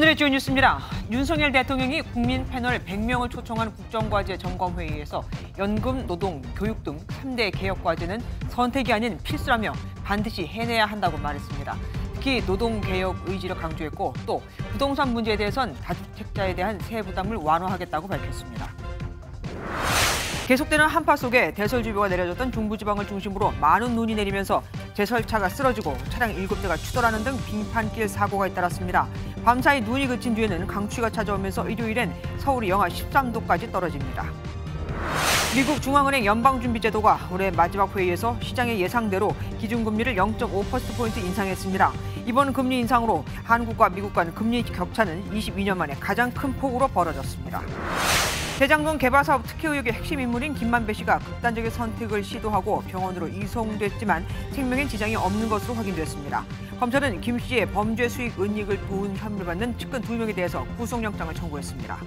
오늘의 주요 뉴스입니다. 윤석열 대통령이 국민 패널 100명을 초청한 국정과제 점검회의에서 연금, 노동, 교육 등 3대 개혁과제는 선택이 아닌 필수라며 반드시 해내야 한다고 말했습니다. 특히 노동개혁 의지를 강조했고 또 부동산 문제에 대해선 다주택자에 대한 세액 부담을 완화하겠다고 밝혔습니다. 계속되는 한파 속에 대설주의보가 내려졌던 중부지방을 중심으로 많은 눈이 내리면서 제설차가 쓰러지고 차량 7대가 추돌하는 등 빙판길 사고가 잇따랐습니다. 밤사이 눈이 그친 뒤에는 강추위가 찾아오면서 일요일엔 서울이 영하 13도까지 떨어집니다. 미국 중앙은행 연방준비제도가 올해 마지막 회의에서 시장의 예상대로 기준금리를 0.5%포인트 인상했습니다. 이번 금리 인상으로 한국과 미국 간 금리 격차는 22년 만에 가장 큰 폭으로 벌어졌습니다. 대장동 개발 사업 특혜 의혹의 핵심 인물인 김만배 씨가 극단적인 선택을 시도하고 병원으로 이송됐지만 생명에 지장이 없는 것으로 확인됐습니다. 검찰은 김 씨의 범죄 수익 은닉을 도운 혐의를 받는 측근 2명에 대해서 구속영장을 청구했습니다.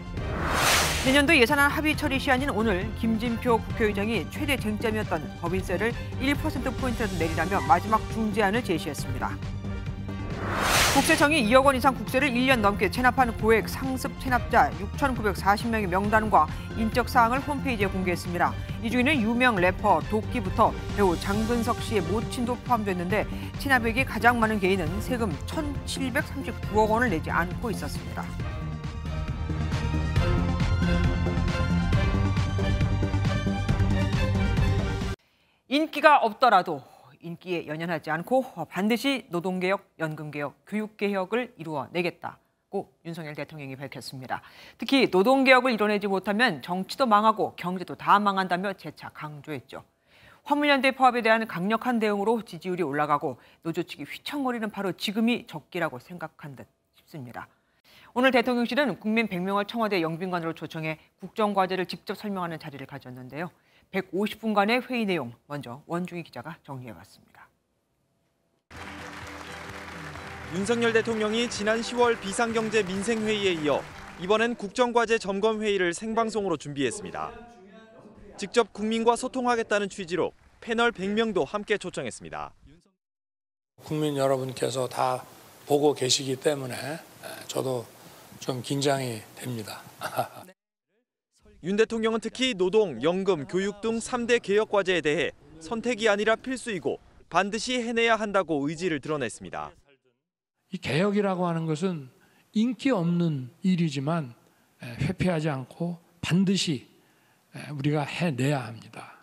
내년도 예산안 합의 처리 시한인 오늘 김진표 국회의장이 최대 쟁점이었던 법인세를 1%포인트라도 내리라며 마지막 중재안을 제시했습니다. 국세청이 2억 원 이상 국세를 1년 넘게 체납한 고액 상습 체납자 6,940명의 명단과 인적 사항을 홈페이지에 공개했습니다. 이 중에는 유명 래퍼 도끼부터 배우 장근석 씨의 모친도 포함됐는데 체납액이 가장 많은 개인은 세금 1,739억 원을 내지 않고 있었습니다. 인기가 없더라도 인기에 연연하지 않고 반드시 노동개혁, 연금개혁, 교육개혁을 이루어내겠다고 윤석열 대통령이 밝혔습니다. 특히 노동개혁을 이뤄내지 못하면 정치도 망하고 경제도 다 망한다며 재차 강조했죠. 화물연대 파업에 대한 강력한 대응으로 지지율이 올라가고 노조 측이 휘청거리는 바로 지금이 적기라고 생각한 듯 싶습니다. 오늘 대통령실은 국민 100명을 청와대 영빈관으로 초청해 국정과제를 직접 설명하는 자리를 가졌는데요. 150분간의 회의 내용 먼저 원중희 기자가 정리해봤습니다. 윤석열 대통령이 지난 10월 비상경제 민생회의에 이어 이번엔 국정과제 점검회의를 생방송으로 준비했습니다. 직접 국민과 소통하겠다는 취지로 패널 100명도 함께 초청했습니다. 국민 여러분께서 다 보고 계시기 때문에 저도 좀 긴장이 됩니다. 윤 대통령은 특히 노동, 연금, 교육 등 3대 개혁 과제에 대해 선택이 아니라 필수이고 반드시 해내야 한다고 의지를 드러냈습니다. 이 개혁이라고 하는 것은 인기 없는 일이지만 회피하지 않고 반드시 우리가 해내야 합니다.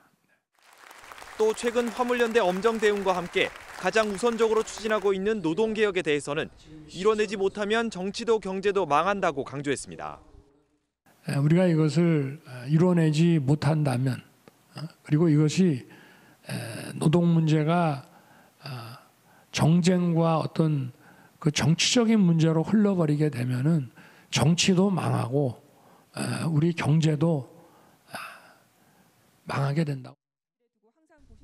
또 최근 화물연대 엄정 대응과 함께 가장 우선적으로 추진하고 있는 노동개혁에 대해서는 이뤄내지 못하면 정치도 경제도 망한다고 강조했습니다. 우리가 이것을 이뤄내지 못한다면 그리고 이것이 노동 문제가 정쟁과 어떤 그 정치적인 문제로 흘러버리게 되면은 정치도 망하고 우리 경제도 망하게 된다고.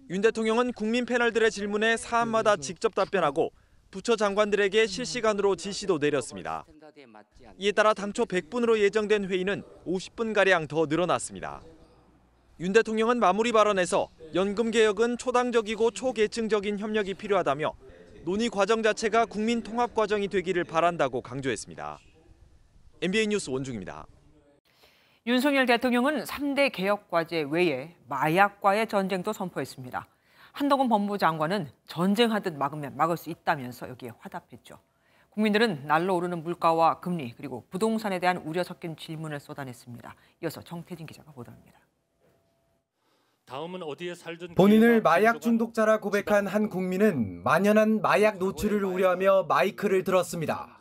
윤 대통령은 국민 패널들의 질문에 사안마다 직접 답변하고 부처 장관들에게 실시간으로 지시도 내렸습니다. 이에 따라 당초 100분으로 예정된 회의는 50분가량 더 늘어났습니다. 윤 대통령은 마무리 발언에서 연금 개혁은 초당적이고 초계층적인 협력이 필요하다며 논의 과정 자체가 국민 통합 과정이 되기를 바란다고 강조했습니다. MBN 뉴스 원중입니다. 윤석열 대통령은 3대 개혁 과제 외에 마약과의 전쟁도 선포했습니다. 한동훈 법무부 장관은 전쟁하듯 막으면 막을 수 있다면서 여기에 화답했죠. 국민들은 날로 오르는 물가와 금리 그리고 부동산에 대한 우려 섞인 질문을 쏟아냈습니다. 이어서 정태진 기자가 보도합니다. 본인을 마약 중독자라 고백한 한 국민은 만연한 마약 노출을 우려하며 마이크를 들었습니다.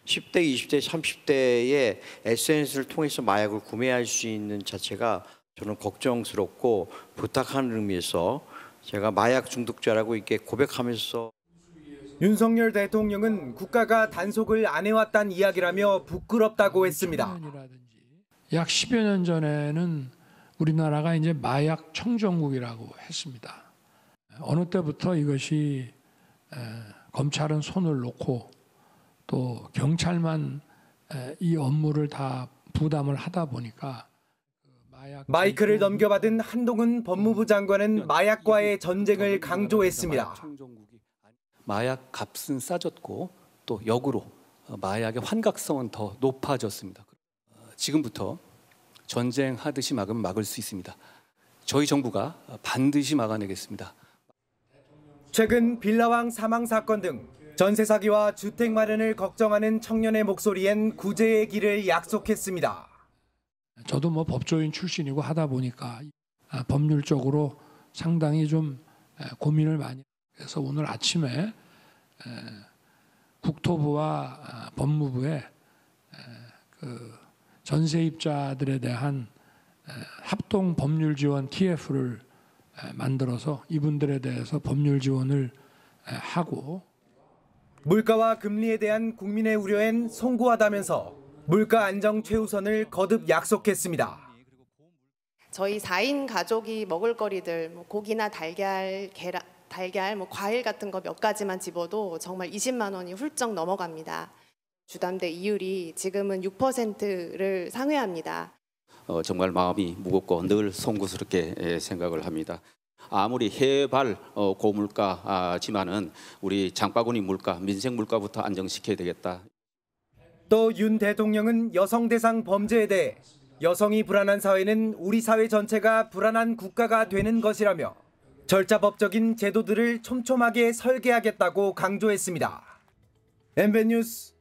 10대, 20대, 30대의 SNS를 통해서 마약을 구매할 수 있는 자체가 저는 걱정스럽고 부탁하는 의미에서 제가 마약 중독자라고 이렇게 고백하면서 윤석열 대통령은 국가가 단속을 안 해왔다는 이야기라며 부끄럽다고 했습니다. 약 10여 년 전에는 우리나라가 이제 마약 청정국이라고 했습니다. 어느 때부터 이것이 검찰은 손을 놓고 또 경찰만 이 업무를 다 부담을 하다 보니까 마이크를 넘겨받은 한동훈 법무부 장관은 마약과의 전쟁을 강조했습니다. 마약 값은 싸졌고 또 역으로 마약의 환각성은 더 높아졌습니다. 지금부터 전쟁하듯이 막으면 막을 수 있습니다. 저희 정부가 반드시 막아내겠습니다. 최근 빌라왕 사망 사건 등 전세 사기와 주택 마련을 걱정하는 청년의 목소리엔 구제의 길을 약속했습니다. 저도 뭐 법조인 출신이고 하다 보니까 법률적으로 상당히 좀 고민을 많이 해서 오늘 아침에 국토부와 법무부에 그 전세입자들에 대한 합동 법률 지원 TF를 만들어서 이분들에 대해서 법률 지원을 하고 물가와 금리에 대한 국민의 우려엔 송구하다면서 물가 안정 최우선을 거듭 약속했습니다. 저희 4인 가족이 먹을 거리들 고기나 달걀, 달걀, 과일 같은 거 몇 가지만 집어도 정말 20만 원이 훌쩍 넘어갑니다. 주담대 이율이 지금은 6%를 상회합니다. 정말 마음이 무겁고 늘 송구스럽게 생각을 합니다. 아무리 해발 고물가지만은 우리 장바구니 물가, 민생 물가부터 안정시켜야 되겠다. 또 윤 대통령은 여성 대상 범죄에 대해 여성이 불안한 사회는 우리 사회 전체가 불안한 국가가 되는 것이라며 절차법적인 제도들을 촘촘하게 설계하겠다고 강조했습니다. MBN 뉴스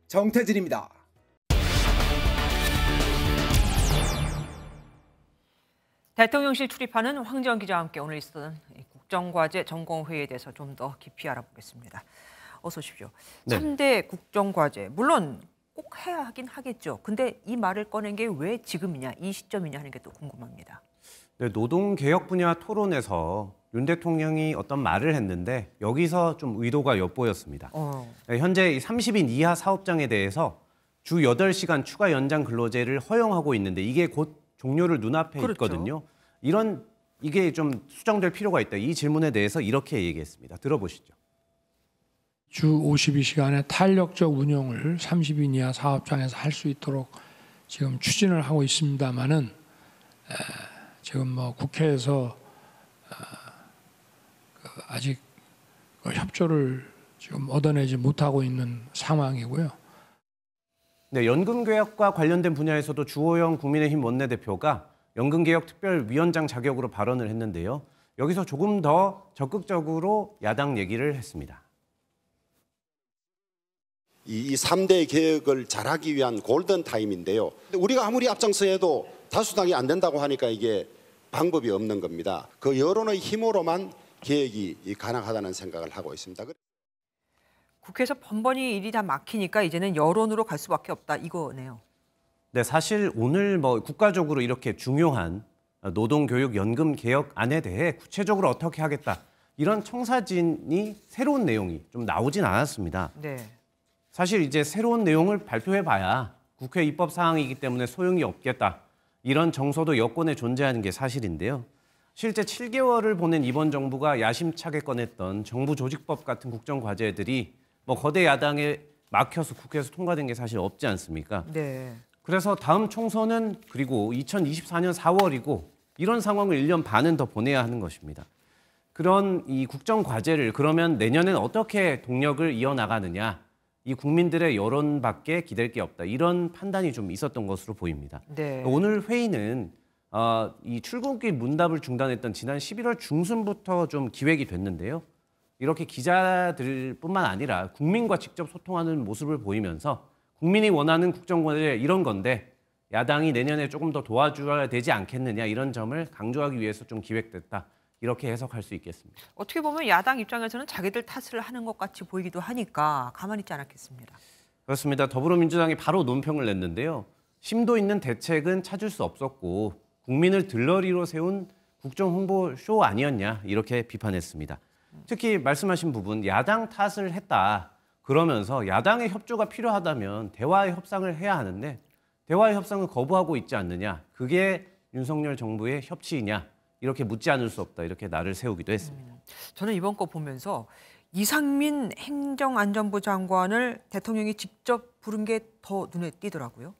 정태진입니다. 대통령실 출입하는 황지연 기자와 함께 오늘 있었던 국정과제 점검회의에 대해서 좀 더 깊이 알아보겠습니다. 어서 오십시오. 네. 3대 국정과제, 물론 꼭 해야 하긴 하겠죠. 근데 이 말을 꺼낸 게 왜 지금이냐, 이 시점이냐 하는 게 또 궁금합니다. 네, 노동개혁 분야 토론에서 윤 대통령이 어떤 말을 했는데 여기서 좀 의도가 엿보였습니다. 네, 현재 30인 이하 사업장에 대해서 주 8시간 추가 연장 근로제를 허용하고 있는데 이게 곧 종료를 눈앞에 그렇죠. 있거든요. 이게 좀 수정될 필요가 있다. 이 질문에 대해서 이렇게 얘기했습니다. 들어보시죠. 주 52시간의 탄력적 운영을 30인 이하 사업장에서 할 수 있도록 지금 추진을 하고 있습니다만은 지금 뭐 국회에서 아직 협조를 지금 얻어내지 못하고 있는 상황이고요. 네, 연금개혁과 관련된 분야에서도 주호영 국민의힘 원내대표가 연금개혁특별위원장 자격으로 발언을 했는데요. 여기서 조금 더 적극적으로 야당 얘기를 했습니다. 이 3대 개혁을 잘하기 위한 골든타임인데요. 우리가 아무리 앞장서 해도 다수당이 안 된다고 하니까 이게 방법이 없는 겁니다. 그 여론의 힘으로만 개혁이 가능하다는 생각을 하고 있습니다. 국회에서 번번이 일이 다 막히니까 이제는 여론으로 갈 수밖에 없다, 이거네요. 네, 사실 오늘 국가적으로 이렇게 중요한 노동교육 연금 개혁안에 대해 구체적으로 어떻게 하겠다 이런 청사진이 새로운 내용이 좀 나오진 않았습니다. 네. 사실 이제 새로운 내용을 발표해봐야 국회 입법 사항이기 때문에 소용이 없겠다. 이런 정서도 여권에 존재하는 게 사실인데요. 실제 7개월을 보낸 이번 정부가 야심차게 꺼냈던 정부 조직법 같은 국정과제들이 거대 야당에 막혀서 국회에서 통과된 게 사실 없지 않습니까? 네. 그래서 다음 총선은 그리고 2024년 4월이고 이런 상황을 1년 반은 더 보내야 하는 것입니다. 그런 이 국정과제를 그러면 내년엔 어떻게 동력을 이어나가느냐. 이 국민들의 여론밖에 기댈 게 없다. 이런 판단이 좀 있었던 것으로 보입니다. 네. 오늘 회의는 이 출근길 문답을 중단했던 지난 11월 중순부터 좀 기획이 됐는데요. 이렇게 기자들뿐만 아니라 국민과 직접 소통하는 모습을 보이면서 국민이 원하는 국정과제 이런 건데 야당이 내년에 조금 더 도와줘야 되지 않겠느냐 이런 점을 강조하기 위해서 좀 기획됐다. 이렇게 해석할 수 있겠습니다. 어떻게 보면 야당 입장에서는 자기들 탓을 하는 것 같이 보이기도 하니까 가만히 있지 않았겠습니다. 그렇습니다. 더불어민주당이 바로 논평을 냈는데요. 심도 있는 대책은 찾을 수 없었고 국민을 들러리로 세운 국정홍보 쇼 아니었냐 이렇게 비판했습니다. 특히 말씀하신 부분 야당 탓을 했다. 그러면서 야당의 협조가 필요하다면 대화의 협상을 해야 하는데 대화의 협상을 거부하고 있지 않느냐. 그게 윤석열 정부의 협치이냐. 이렇게 묻지 않을 수 없다. 이렇게 날을 세우기도 했습니다. 저는 이번 거 보면서 이상민 행정안전부 장관을 대통령이 직접 부른 게 더 눈에 띄더라고요.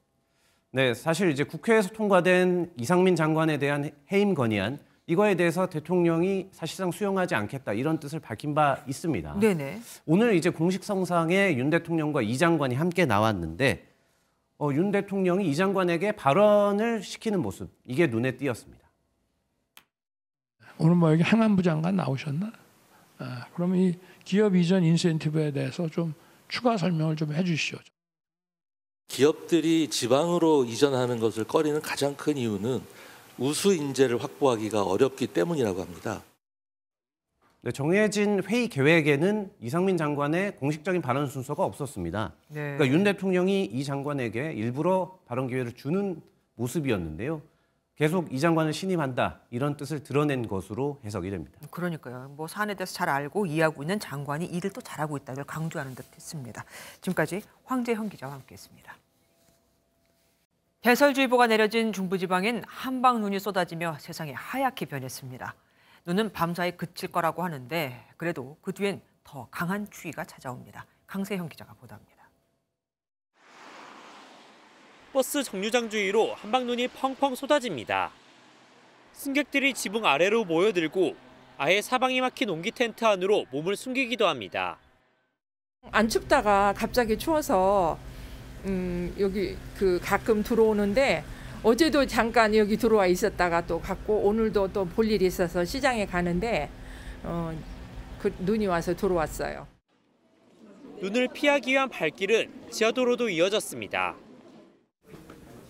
네, 사실 이제 국회에서 통과된 이상민 장관에 대한 해임 건의안 이거에 대해서 대통령이 사실상 수용하지 않겠다 이런 뜻을 밝힌 바 있습니다. 네네. 오늘 이제 공식 성상에 윤 대통령과 이 장관이 함께 나왔는데 윤 대통령이 이 장관에게 발언을 시키는 모습 이게 눈에 띄었습니다. 오늘 뭐 여기 행안부 장관 나오셨나? 그러면 이 기업 이전 인센티브에 대해서 좀 추가 설명을 좀 해주시죠. 기업들이 지방으로 이전하는 것을 꺼리는 가장 큰 이유는 우수 인재를 확보하기가 어렵기 때문이라고 합니다. 네, 정해진 회의 계획에는 이상민 장관의 공식적인 발언 순서가 없었습니다. 네. 그러니까 윤 대통령이 이 장관에게 일부러 발언 기회를 주는 모습이었는데요. 계속 이 장관을 신임한다 이런 뜻을 드러낸 것으로 해석이 됩니다. 그러니까요. 뭐 사안에 대해서 잘 알고 이해하고 있는 장관이 일을 또 잘하고 있다를 강조하는 듯했습니다. 지금까지 황재형 기자와 함께했습니다. 대설주의보가 내려진 중부지방엔 한방 눈이 쏟아지며 세상이 하얗게 변했습니다. 눈은 밤사이 그칠 거라고 하는데 그래도 그 뒤엔 더 강한 추위가 찾아옵니다. 강세형 기자가 보도합니다. 버스 정류장 주위로 한방눈이 펑펑 쏟아집니다. 승객들이 지붕 아래로 모여들고 아예 사방이 막힌 옹기 텐트 안으로 몸을 숨기기도 합니다. 안 춥다가 갑자기 추워서 여기 가끔 들어오는데 어제도 잠깐 여기 들어와 있었다가 또 갔고 오늘도 또 볼 일이 있어서 시장에 가는데 그 눈이 와서 들어왔어요. 눈을 피하기 위한 발길은 지하도로도 이어졌습니다.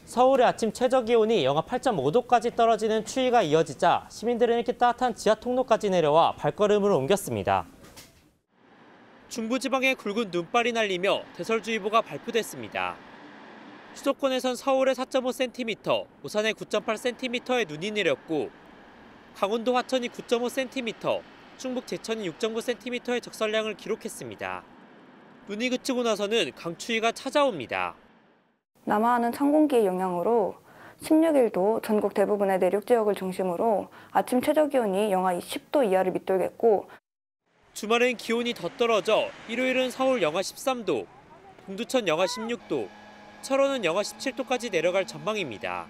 서울의 아침 최저기온이 영하 8.5도까지 떨어지는 추위가 이어지자 시민들은 이렇게 따뜻한 지하 통로까지 내려와 발걸음을 옮겼습니다. 중부지방에 굵은 눈발이 날리며 대설주의보가 발표됐습니다. 수도권에선 서울에 4.5cm, 부산에 9.8cm의 눈이 내렸고 강원도 화천이 9.5cm, 충북 제천이 6.9cm의 적설량을 기록했습니다. 눈이 그치고 나서는 강추위가 찾아옵니다. 남하하는 찬 공기의 영향으로 16일도 전국 대부분의 내륙 지역을 중심으로 아침 최저기온이 영하 10도 이하를 밑돌겠고 주말엔 기온이 더 떨어져 일요일은 서울 영하 13도, 동두천 영하 16도, 철원은 영하 17도까지 내려갈 전망입니다.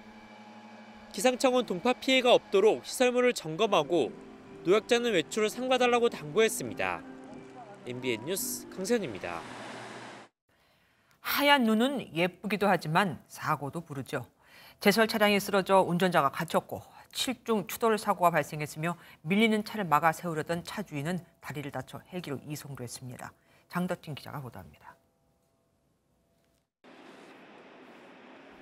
기상청은 동파 피해가 없도록 시설물을 점검하고 노약자는 외출을 삼가달라고 당부했습니다. MBN 뉴스 강세현입니다. 하얀 눈은 예쁘기도 하지만 사고도 부르죠. 제설 차량이 쓰러져 운전자가 갇혔고 7중 추돌 사고가 발생했으며 밀리는 차를 막아 세우려던 차 주인은 다리를 다쳐 헬기로 이송도 했습니다. 장덕진 기자가 보도합니다.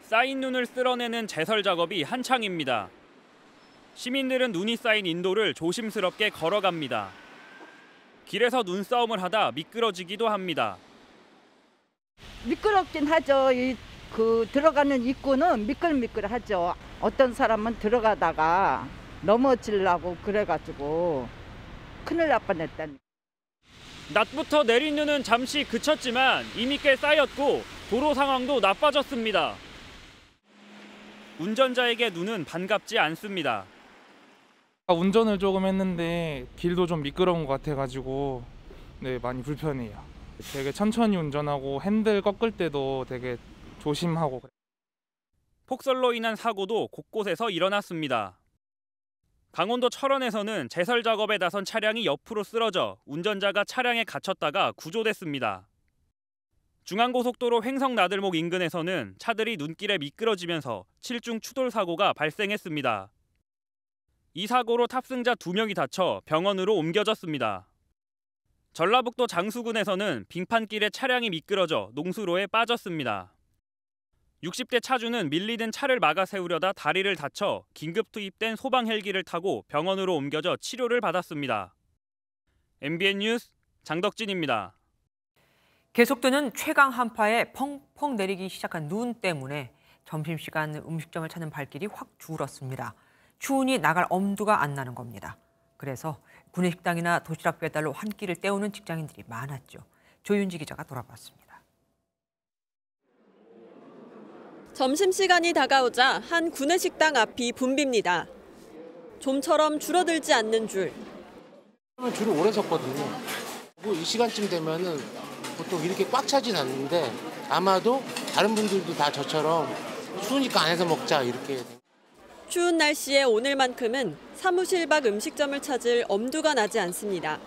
쌓인 눈을 쓸어내는 제설 작업이 한창입니다. 시민들은 눈이 쌓인 인도를 조심스럽게 걸어갑니다. 길에서 눈싸움을 하다 미끄러지기도 합니다. 미끄럽긴 하죠. 들어가는 입구는 미끌미끌하죠. 어떤 사람은 들어가다가 넘어지려고 그래가지고 큰일 날 뻔했다니. 낮부터 내린 눈은 잠시 그쳤지만 이미 꽤 쌓였고 도로 상황도 나빠졌습니다. 운전자에게 눈은 반갑지 않습니다. 운전을 조금 했는데 길도 좀 미끄러운 것 같아가지고 많이 불편해요. 되게 천천히 운전하고 핸들 꺾을 때도 되게 조심하고. 폭설로 인한 사고도 곳곳에서 일어났습니다. 강원도 철원에서는 제설 작업에 나선 차량이 옆으로 쓰러져 운전자가 차량에 갇혔다가 구조됐습니다. 중앙고속도로 횡성나들목 인근에서는 차들이 눈길에 미끄러지면서 7중 추돌 사고가 발생했습니다. 이 사고로 탑승자 2명이 다쳐 병원으로 옮겨졌습니다. 전라북도 장수군에서는 빙판길에 차량이 미끄러져 농수로에 빠졌습니다. 60대 차주는 밀리는 차를 막아 세우려다 다리를 다쳐 긴급 투입된 소방 헬기를 타고 병원으로 옮겨져 치료를 받았습니다. MBN 뉴스 장덕진입니다. 계속되는 최강 한파에 펑펑 내리기 시작한 눈 때문에 점심시간 음식점을 찾는 발길이 확 줄었습니다. 추우니 나갈 엄두가 안 나는 겁니다. 그래서 구내식당이나 도시락 배달로 한 끼를 때우는 직장인들이 많았죠. 조윤지 기자가 돌아봤습니다. 점심시간이 다가오자 한 구내식당 앞이 붐빕니다. 좀처럼 줄어들지 않는 줄. 줄을 오래 섰거든요. 이 시간쯤 되면은 보통 이렇게 꽉 차진 않는데 아마도 다른 분들도 다 저처럼 추우니까 안에서 먹자 이렇게. 추운 날씨에 오늘만큼은 사무실 밖 음식점을 찾을 엄두가 나지 않습니다.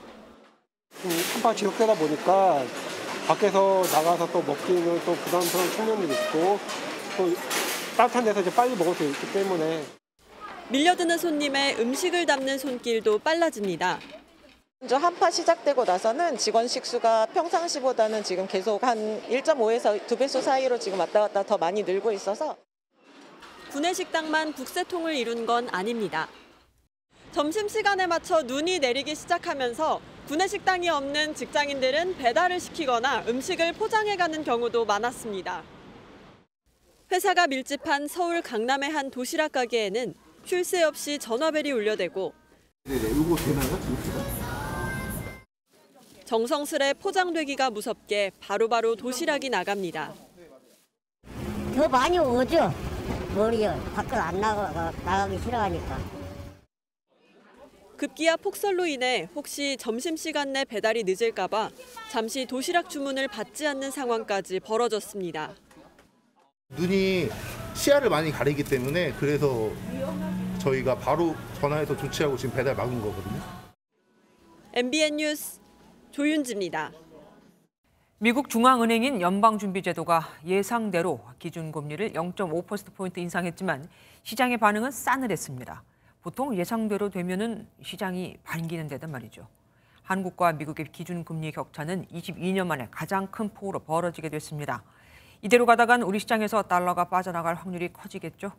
한파 지역되다 보니까 밖에서 나가서 또 먹기는 또 부담스러운 측면도 있고 또 따뜻한 데서 이제 빨리 먹을 수 있기 때문에 밀려드는 손님의 음식을 담는 손길도 빨라집니다. 먼저 한파 시작되고 나서는 직원 식수가 평상시보다는 지금 계속 한 1.5에서 2배수 사이로 지금 왔다 갔다 더 많이 늘고 있어서 구내식당만 북새통을 이룬 건 아닙니다. 점심시간에 맞춰 눈이 내리기 시작하면서 구내식당이 없는 직장인들은 배달을 시키거나 음식을 포장해가는 경우도 많았습니다. 회사가 밀집한 서울 강남의 한 도시락 가게에는 쉴 새 없이 전화벨이 울려대고 정성스레 포장되기가 무섭게 바로바로 도시락이 나갑니다. 더 많이 오죠. 머리요. 밖을 안 나가기 싫어하니까. 급기야 폭설로 인해 혹시 점심시간 내 배달이 늦을까 봐 잠시 도시락 주문을 받지 않는 상황까지 벌어졌습니다. 눈이 시야를 많이 가리기 때문에 그래서 저희가 바로 전화해서 조치하고 지금 배달 막은 거거든요. MBN 뉴스 조윤지입니다. 미국 중앙은행인 연방준비제도가 예상대로 기준금리를 0.5%포인트 인상했지만 시장의 반응은 싸늘했습니다. 보통 예상대로 되면은 시장이 반기는 데다 말이죠. 한국과 미국의 기준금리 격차는 22년 만에 가장 큰 폭으로 벌어지게 됐습니다. 이대로 가다간 우리 시장에서 달러가 빠져나갈 확률이 커지겠죠.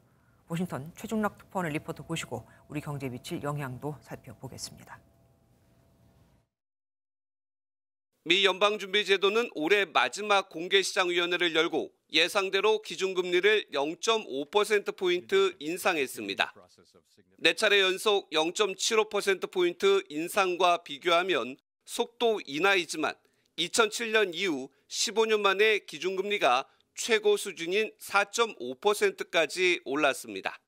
워싱턴 최중락 특파원의 리포트 보시고 우리 경제에 미칠 영향도 살펴보겠습니다. 미 연방준비제도는 올해 마지막 공개시장위원회를 열고 예상대로 기준금리를 0.5%포인트 인상했습니다. 4차례 연속 0.75%포인트 인상과 비교하면 속도 인하이지만 2007년 이후 15년 만에 기준금리가 최고 수준인 4.5%까지 올랐습니다.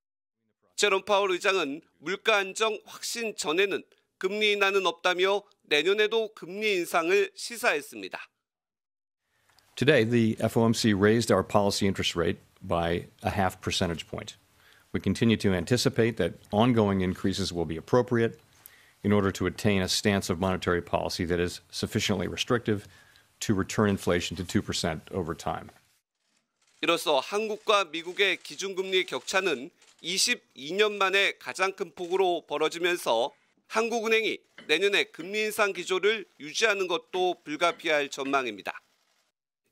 제롬 파월 의장은 물가 안정 확신 전에는 금리 인하는 없다며 내년에도 금리 인상을 시사했습니다. Today, the FOMC raised our policy interest rate by 0.5 percentage point. We continue to anticipate that ongoing increases will be appropriate in order to attain a stance of monetary policy that is sufficiently restrictive to return inflation to 2% over time. 이로써 한국과 미국의 기준금리 격차는 22년 만에 가장 큰 폭으로 벌어지면서 한국은행이 내년에 금리 인상 기조를 유지하는 것도 불가피할 전망입니다.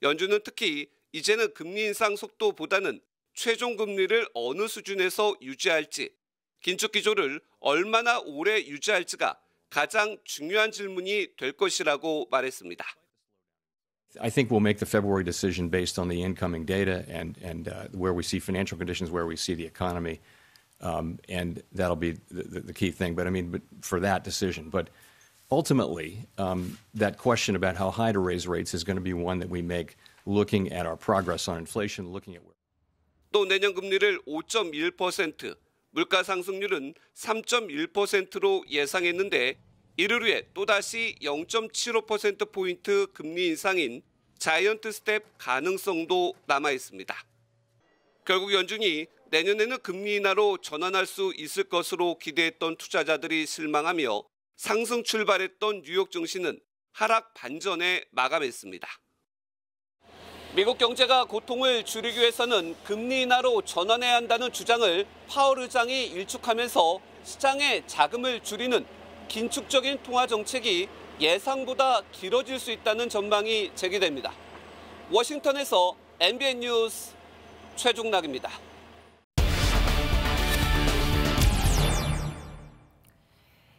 연준은 특히 이제는 금리 인상 속도보다는 최종 금리를 어느 수준에서 유지할지, 긴축 기조를 얼마나 오래 유지할지가 가장 중요한 질문이 될 것이라고 말했습니다. I think we'll make the February decision based on the incoming data and where we see financial conditions, where we see the economy, and that'll be the key thing. But for that decision. But ultimately, that question about how high to raise rates is going to be one that we make looking at our progress on inflation, looking at where. 또 내년 금리를 5.1%, 물가 상승률은 3.1%로 예상했는데 이를 위해 또다시 0.75%포인트 금리 인상인 자이언트 스텝 가능성도 남아 있습니다. 결국 연준이 내년에는 금리 인하로 전환할 수 있을 것으로 기대했던 투자자들이 실망하며 상승 출발했던 뉴욕 증시는 하락 반전에 마감했습니다. 미국 경제가 고통을 줄이기 위해서는 금리 인하로 전환해야 한다는 주장을 파월 의장이 일축하면서 시장의 자금을 줄이는 긴축적인 통화 정책이 예상보다 길어질 수 있다는 전망이 제기됩니다. 워싱턴에서 MBN 뉴스 최중락입니다.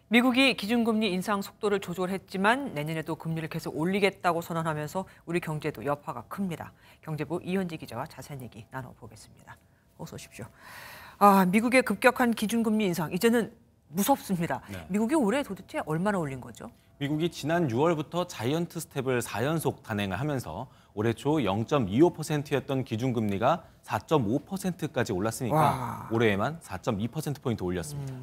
미국이 기준금리 인상 속도를 조절했지만 내년에도 금리를 계속 올리겠다고 선언하면서 우리 경제도 여파가 큽니다. 경제부 이현지 기자와 자세한 얘기 나눠보겠습니다. 어서 오십시오. 미국의 급격한 기준금리 인상, 이제는 무섭습니다. 네. 미국이 올해 도대체 얼마나 올린 거죠? 미국이 지난 6월부터 자이언트 스텝을 4연속 단행을 하면서 올해 초 0.25%였던 기준금리가 4.5%까지 올랐으니까 와. 올해에만 4.2%포인트 올렸습니다.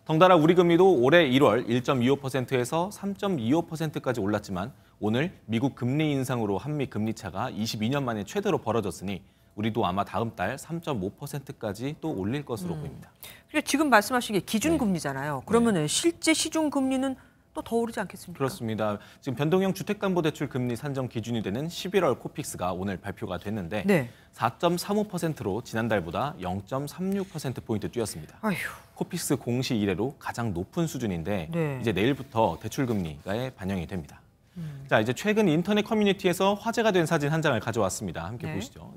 덩달아 우리 금리도 올해 1월 1.25%에서 3.25%까지 올랐지만 오늘 미국 금리 인상으로 한미 금리 차가 22년 만에 최대로 벌어졌으니 우리도 아마 다음 달 3.5%까지 또 올릴 것으로 보입니다. 그러니까 지금 말씀하신 게 기준금리잖아요. 그러면은 실제 시중금리는 또 더 오르지 않겠습니까? 그렇습니다. 지금 변동형 주택담보대출 금리 산정 기준이 되는 11월 코픽스가 오늘 발표가 됐는데 4.35%로 지난달보다 0.36%포인트 뛰었습니다. 아휴. 코픽스 공시 이래로 가장 높은 수준인데 이제 내일부터 대출금리가 반영이 됩니다. 자, 이제 최근 인터넷 커뮤니티에서 화제가 된 사진 한 장을 가져왔습니다. 함께 보시죠.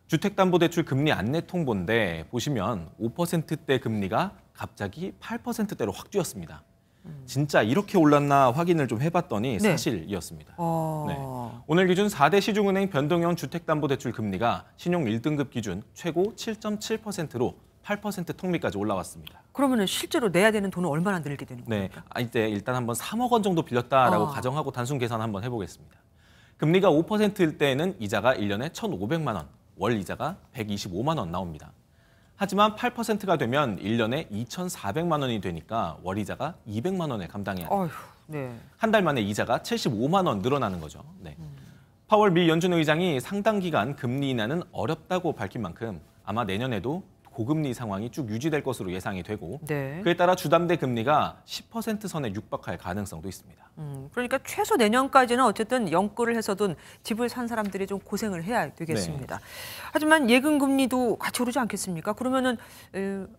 주택담보대출 금리 안내 통보인데 보시면 5%대 금리가 갑자기 8%대로 확 뛰었습니다. 진짜 이렇게 올랐나 확인을 좀 해봤더니 사실이었습니다. 오늘 기준 4대 시중은행 변동형 주택담보대출 금리가 신용 1등급 기준 최고 7.7%로 8% 통미까지 올라왔습니다. 그러면 실제로 내야 되는 돈은 얼마나 늘게 되는 겁니까? 이때 일단 한번 3억 원 정도 빌렸다라고 가정하고 단순 계산 한번 해보겠습니다. 금리가 5%일 때에는 이자가 1년에 1,500만 원, 월 이자가 125만 원 나옵니다. 하지만 8%가 되면 1년에 2,400만 원이 되니까 월 이자가 200만 원에 감당해야 돼요. 한 달 만에 이자가 75만 원 늘어나는 거죠. 파월 미 연준 의장이 상당 기간 금리 인하는 어렵다고 밝힌 만큼 아마 내년에도 고금리 상황이 쭉 유지될 것으로 예상이 되고 그에 따라 주담대 금리가 10% 선에 육박할 가능성도 있습니다. 그러니까 최소 내년까지는 어쨌든 연끌을 해서든 집을 산 사람들이 좀 고생을 해야 되겠습니다. 하지만 예금 금리도 같이 오르지 않겠습니까? 그러면은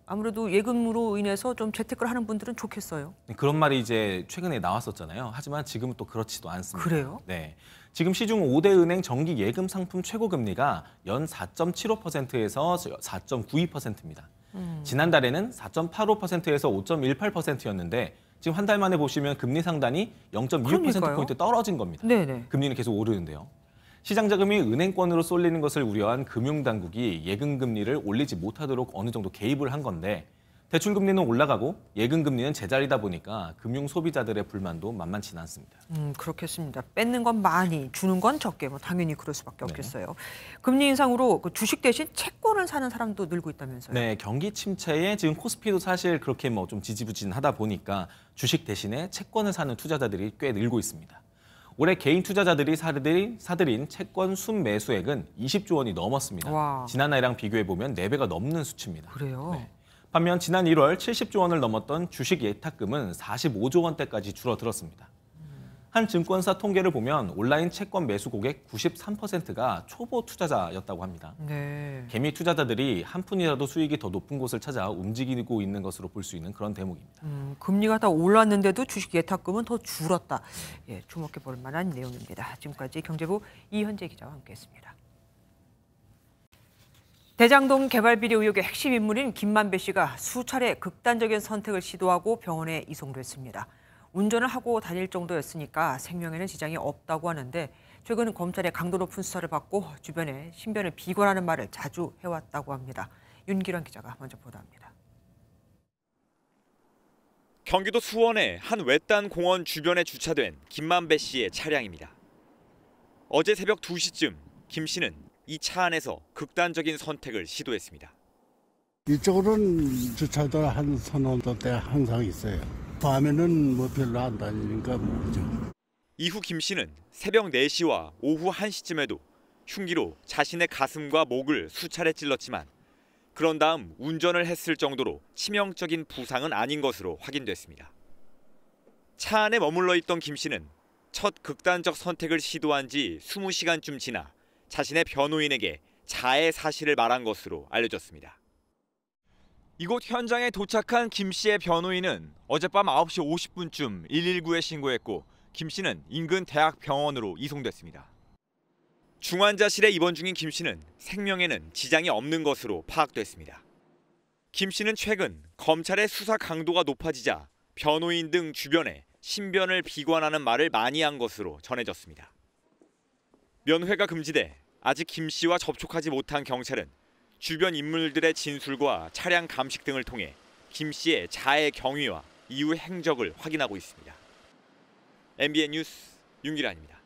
아무래도 예금으로 인해서 좀 재테크를 하는 분들은 좋겠어요. 그런 말이 이제 최근에 나왔었잖아요. 하지만 지금은 또 그렇지도 않습니다. 그래요? 지금 시중 5대 은행 정기 예금 상품 최고 금리가 연 4.75%에서 4.92%입니다. 지난달에는 4.85%에서 5.18%였는데 지금 한 달 만에 보시면 금리 상단이 0.26%포인트 떨어진 겁니다. 금리는 계속 오르는데요. 시장 자금이 은행권으로 쏠리는 것을 우려한 금융당국이 예금 금리를 올리지 못하도록 어느 정도 개입을 한 건데 대출 금리는 올라가고 예금 금리는 제자리다 보니까 금융 소비자들의 불만도 만만치 않습니다. 그렇겠습니다. 뺏는 건 많이, 주는 건 적게, 당연히 그럴 수밖에 없겠어요. 금리 인상으로 그 주식 대신 채권을 사는 사람도 늘고 있다면서요? 경기 침체에 지금 코스피도 사실 그렇게 좀 지지부진하다 보니까 주식 대신에 채권을 사는 투자자들이 꽤 늘고 있습니다. 올해 개인 투자자들이 사들인 채권 순매수액은 20조 원이 넘었습니다. 지난해랑 비교해 보면 4배가 넘는 수치입니다. 그래요? 반면 지난 1월 70조 원을 넘었던 주식 예탁금은 45조 원대까지 줄어들었습니다. 한 증권사 통계를 보면 온라인 채권 매수 고객 93%가 초보 투자자였다고 합니다. 개미 투자자들이 한 푼이라도 수익이 더 높은 곳을 찾아 움직이고 있는 것으로 볼 수 있는 그런 대목입니다. 금리가 다 올랐는데도 주식 예탁금은 더 줄었다. 주목해 볼 만한 내용입니다. 지금까지 경제부 이현재 기자와 함께했습니다. 대장동 개발 비리 의혹의 핵심 인물인 김만배 씨가 수차례 극단적인 선택을 시도하고 병원에 이송됐습니다. 운전을 하고 다닐 정도였으니까 생명에는 지장이 없다고 하는데 최근 검찰의 강도 높은 수사를 받고 주변에 신변을 비관하는 말을 자주 해왔다고 합니다. 윤기란 기자가 먼저 보도합니다. 경기도 수원의 한 외딴 공원 주변에 주차된 김만배 씨의 차량입니다. 어제 새벽 2시쯤 김 씨는 이 차 안에서 극단적인 선택을 시도했습니다. 이쪽으로는 주차도 한 서너 대 항상 있어요. 밤에는 별로 안 다니니까 모르죠. 이후 김 씨는 새벽 4시와 오후 1시쯤에도 흉기로 자신의 가슴과 목을 수차례 찔렀지만 그런 다음 운전을 했을 정도로 치명적인 부상은 아닌 것으로 확인됐습니다. 차 안에 머물러 있던 김 씨는 첫 극단적 선택을 시도한 지 20시간쯤 지나 자신의 변호인에게 자해 사실을 말한 것으로 알려졌습니다. 이곳 현장에 도착한 김 씨의 변호인은 어젯밤 9시 50분쯤 119에 신고했고 김 씨는 인근 대학병원으로 이송됐습니다. 중환자실에 입원 중인 김 씨는 생명에는 지장이 없는 것으로 파악됐습니다. 김 씨는 최근 검찰의 수사 강도가 높아지자 변호인 등 주변에 신변을 비관하는 말을 많이 한 것으로 전해졌습니다. 면회가 금지돼 아직 김 씨와 접촉하지 못한 경찰은 주변 인물들의 진술과 차량 감식 등을 통해 김 씨의 자해 경위와 이후 행적을 확인하고 있습니다. MBN 뉴스 윤기란입니다.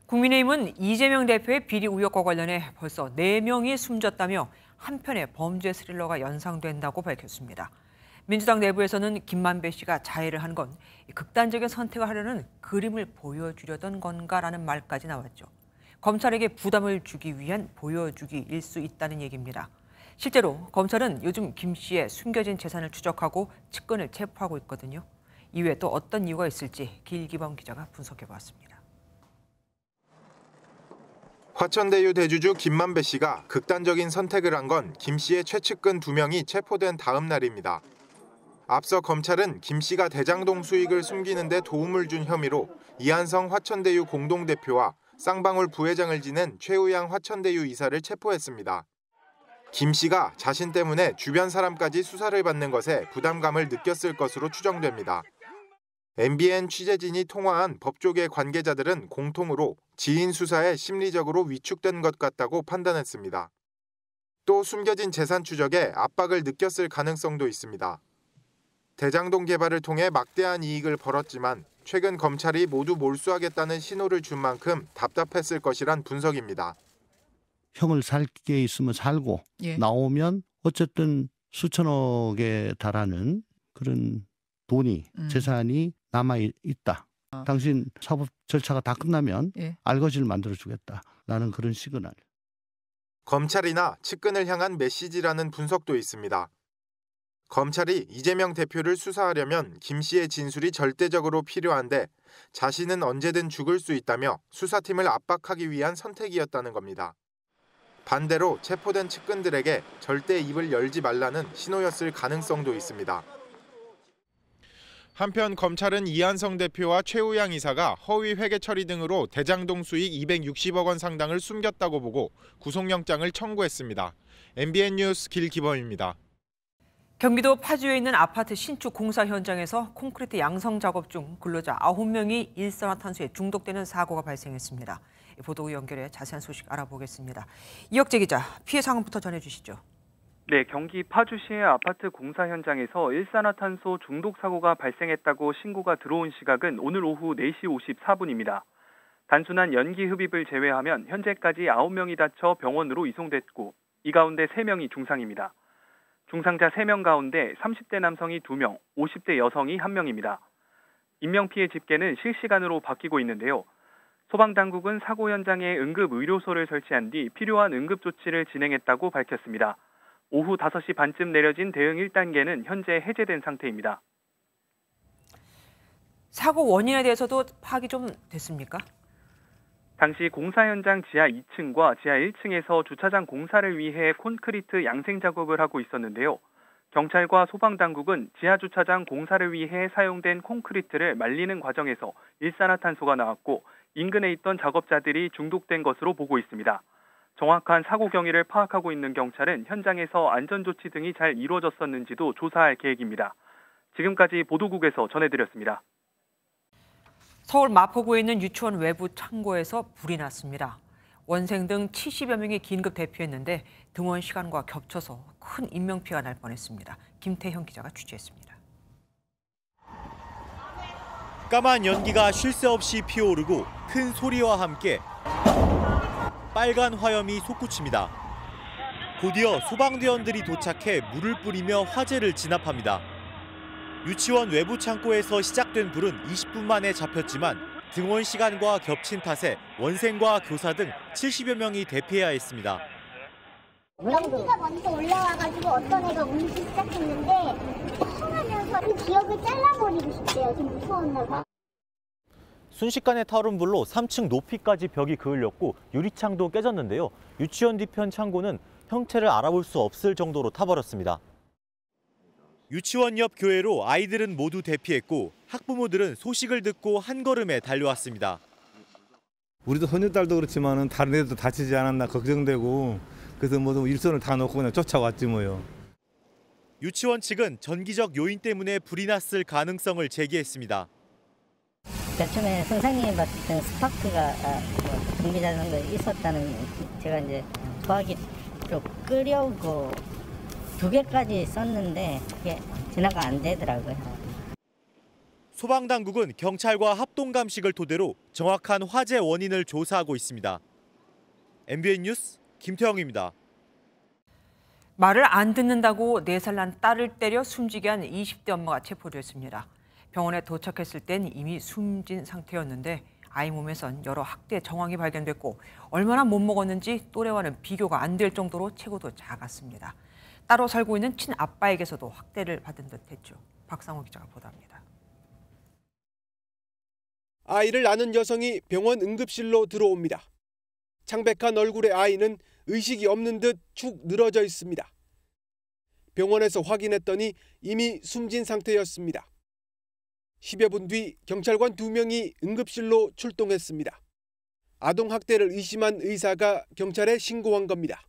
국민의힘은 이재명 대표의 비리 의혹과 관련해 벌써 4명이 숨졌다며 한편의 범죄 스릴러가 연상된다고 밝혔습니다. 민주당 내부에서는 김만배 씨가 자해를 한 건 극단적인 선택을 하려는 그림을 보여주려던 건가라는 말까지 나왔죠. 검찰에게 부담을 주기 위한 보여주기일 수 있다는 얘기입니다. 실제로 검찰은 요즘 김 씨의 숨겨진 재산을 추적하고 측근을 체포하고 있거든요. 이외에 또 어떤 이유가 있을지 길기범 기자가 분석해봤습니다. 화천대유 대주주 김만배 씨가 극단적인 선택을 한 건 김 씨의 최측근 2명이 체포된 다음 날입니다. 앞서 검찰은 김 씨가 대장동 수익을 숨기는 데 도움을 준 혐의로 이한성 화천대유 공동대표와 쌍방울 부회장을 지낸 최우양 화천대유 이사를 체포했습니다. 김 씨가 자신 때문에 주변 사람까지 수사를 받는 것에 부담감을 느꼈을 것으로 추정됩니다. MBN 취재진이 통화한 법조계 관계자들은 공통으로 지인 수사에 심리적으로 위축된 것 같다고 판단했습니다. 또 숨겨진 재산 추적에 압박을 느꼈을 가능성도 있습니다. 대장동 개발을 통해 막대한 이익을 벌었지만 최근 검찰이 모두 몰수하겠다는 신호를 준 만큼 답답했을 것이란 분석입니다. 형을 살 게 있으면 살고 나오면 어쨌든 수천억에 달하는 그런 돈이 재산이 남아있다. 당신 사법 절차가 다 끝나면 알거지를 만들어주겠다라는 그런 시그널. 검찰이나 측근을 향한 메시지라는 분석도 있습니다. 검찰이 이재명 대표를 수사하려면 김 씨의 진술이 절대적으로 필요한데 자신은 언제든 죽을 수 있다며 수사팀을 압박하기 위한 선택이었다는 겁니다. 반대로 체포된 측근들에게 절대 입을 열지 말라는 신호였을 가능성도 있습니다. 한편 검찰은 이한성 대표와 최우양 이사가 허위 회계 처리 등으로 대장동 수익 260억 원 상당을 숨겼다고 보고 구속영장을 청구했습니다. MBN 뉴스 길기범입니다. 경기도 파주에 있는 아파트 신축 공사 현장에서 콘크리트 양성 작업 중 근로자 9명이 일산화탄소에 중독되는 사고가 발생했습니다. 보도 연결해 자세한 소식 알아보겠습니다. 이혁재 기자, 피해 상황부터 전해주시죠. 네, 경기 파주시의 아파트 공사 현장에서 일산화탄소 중독 사고가 발생했다고 신고가 들어온 시각은 오늘 오후 4시 54분입니다. 단순한 연기 흡입을 제외하면 현재까지 9명이 다쳐 병원으로 이송됐고 이 가운데 3명이 중상입니다. 중상자 3명 가운데 30대 남성이 2명, 50대 여성이 1명입니다. 인명피해 집계는 실시간으로 바뀌고 있는데요. 소방당국은 사고 현장에 응급의료소를 설치한 뒤 필요한 응급조치를 진행했다고 밝혔습니다. 오후 5시 반쯤 내려진 대응 1단계는 현재 해제된 상태입니다. 사고 원인에 대해서도 파악이 좀 됐습니까? 당시 공사 현장 지하 2층과 지하 1층에서 주차장 공사를 위해 콘크리트 양생 작업을 하고 있었는데요. 경찰과 소방당국은 지하 주차장 공사를 위해 사용된 콘크리트를 말리는 과정에서 일산화탄소가 나왔고 인근에 있던 작업자들이 중독된 것으로 보고 있습니다. 정확한 사고 경위를 파악하고 있는 경찰은 현장에서 안전조치 등이 잘 이루어졌었는지도 조사할 계획입니다. 지금까지 보도국에서 전해드렸습니다. 서울 마포구에 있는 유치원 외부 창고에서 불이 났습니다. 원생 등 70여 명이 긴급 대피했는데 등원 시간과 겹쳐서 큰 인명피해가 날 뻔했습니다. 김태형 기자가 취재했습니다. 까만 연기가 쉴 새 없이 피어오르고 큰 소리와 함께 빨간 화염이 솟구칩니다. 곧이어 소방대원들이 도착해 물을 뿌리며 화재를 진압합니다. 유치원 외부 창고에서 시작된 불은 20분 만에 잡혔지만 등원 시간과 겹친 탓에 원생과 교사 등 70여 명이 대피해야 했습니다. 연기가 먼저 올라와가지고 어떤 애가 울기 시작했는데 하면서 그 기억을 잘라버리고 싶대요. 좀 무서웠나 봐. 순식간에 타오른 불로 3층 높이까지 벽이 그을렸고 유리창도 깨졌는데요. 유치원 뒤편 창고는 형체를 알아볼 수 없을 정도로 타버렸습니다. 유치원 옆 교회로 아이들은 모두 대피했고 학부모들은 소식을 듣고 한 걸음에 달려왔습니다. 우리도 손녀딸도 그렇지만은 다른 애들도 다치지 않았나 걱정되고 그래서 모두 일손을 다 놓고 그냥 쫓아왔지 뭐요. 유치원 측은 전기적 요인 때문에 불이 났을 가능성을 제기했습니다. 처음에 선생님이 봤을 때는 스파크가 분비되는 거 있었다는 제가 이제 소화기 좀 끓여오고 2개까지 썼는데 그게 진화가 안 되더라고요. 소방당국은 경찰과 합동감식을 토대로 정확한 화재 원인을 조사하고 있습니다. MBN 뉴스 김태형입니다. 말을 안 듣는다고 4살 난 딸을 때려 숨지게 한 20대 엄마가 체포됐습니다. 병원에 도착했을 땐 이미 숨진 상태였는데 아이 몸에선 여러 학대 정황이 발견됐고 얼마나 못 먹었는지 또래와는 비교가 안 될 정도로 체구도 작았습니다. 따로 살고 있는 친아빠에게서도 학대를 받은 듯했죠. 박상호 기자가 보도합니다. 아이를 낳은 여성이 병원 응급실로 들어옵니다. 창백한 얼굴의 아이는 의식이 없는 듯 축 늘어져 있습니다. 병원에서 확인했더니 이미 숨진 상태였습니다. 10여 분 뒤 경찰관 2명이 응급실로 출동했습니다. 아동학대를 의심한 의사가 경찰에 신고한 겁니다.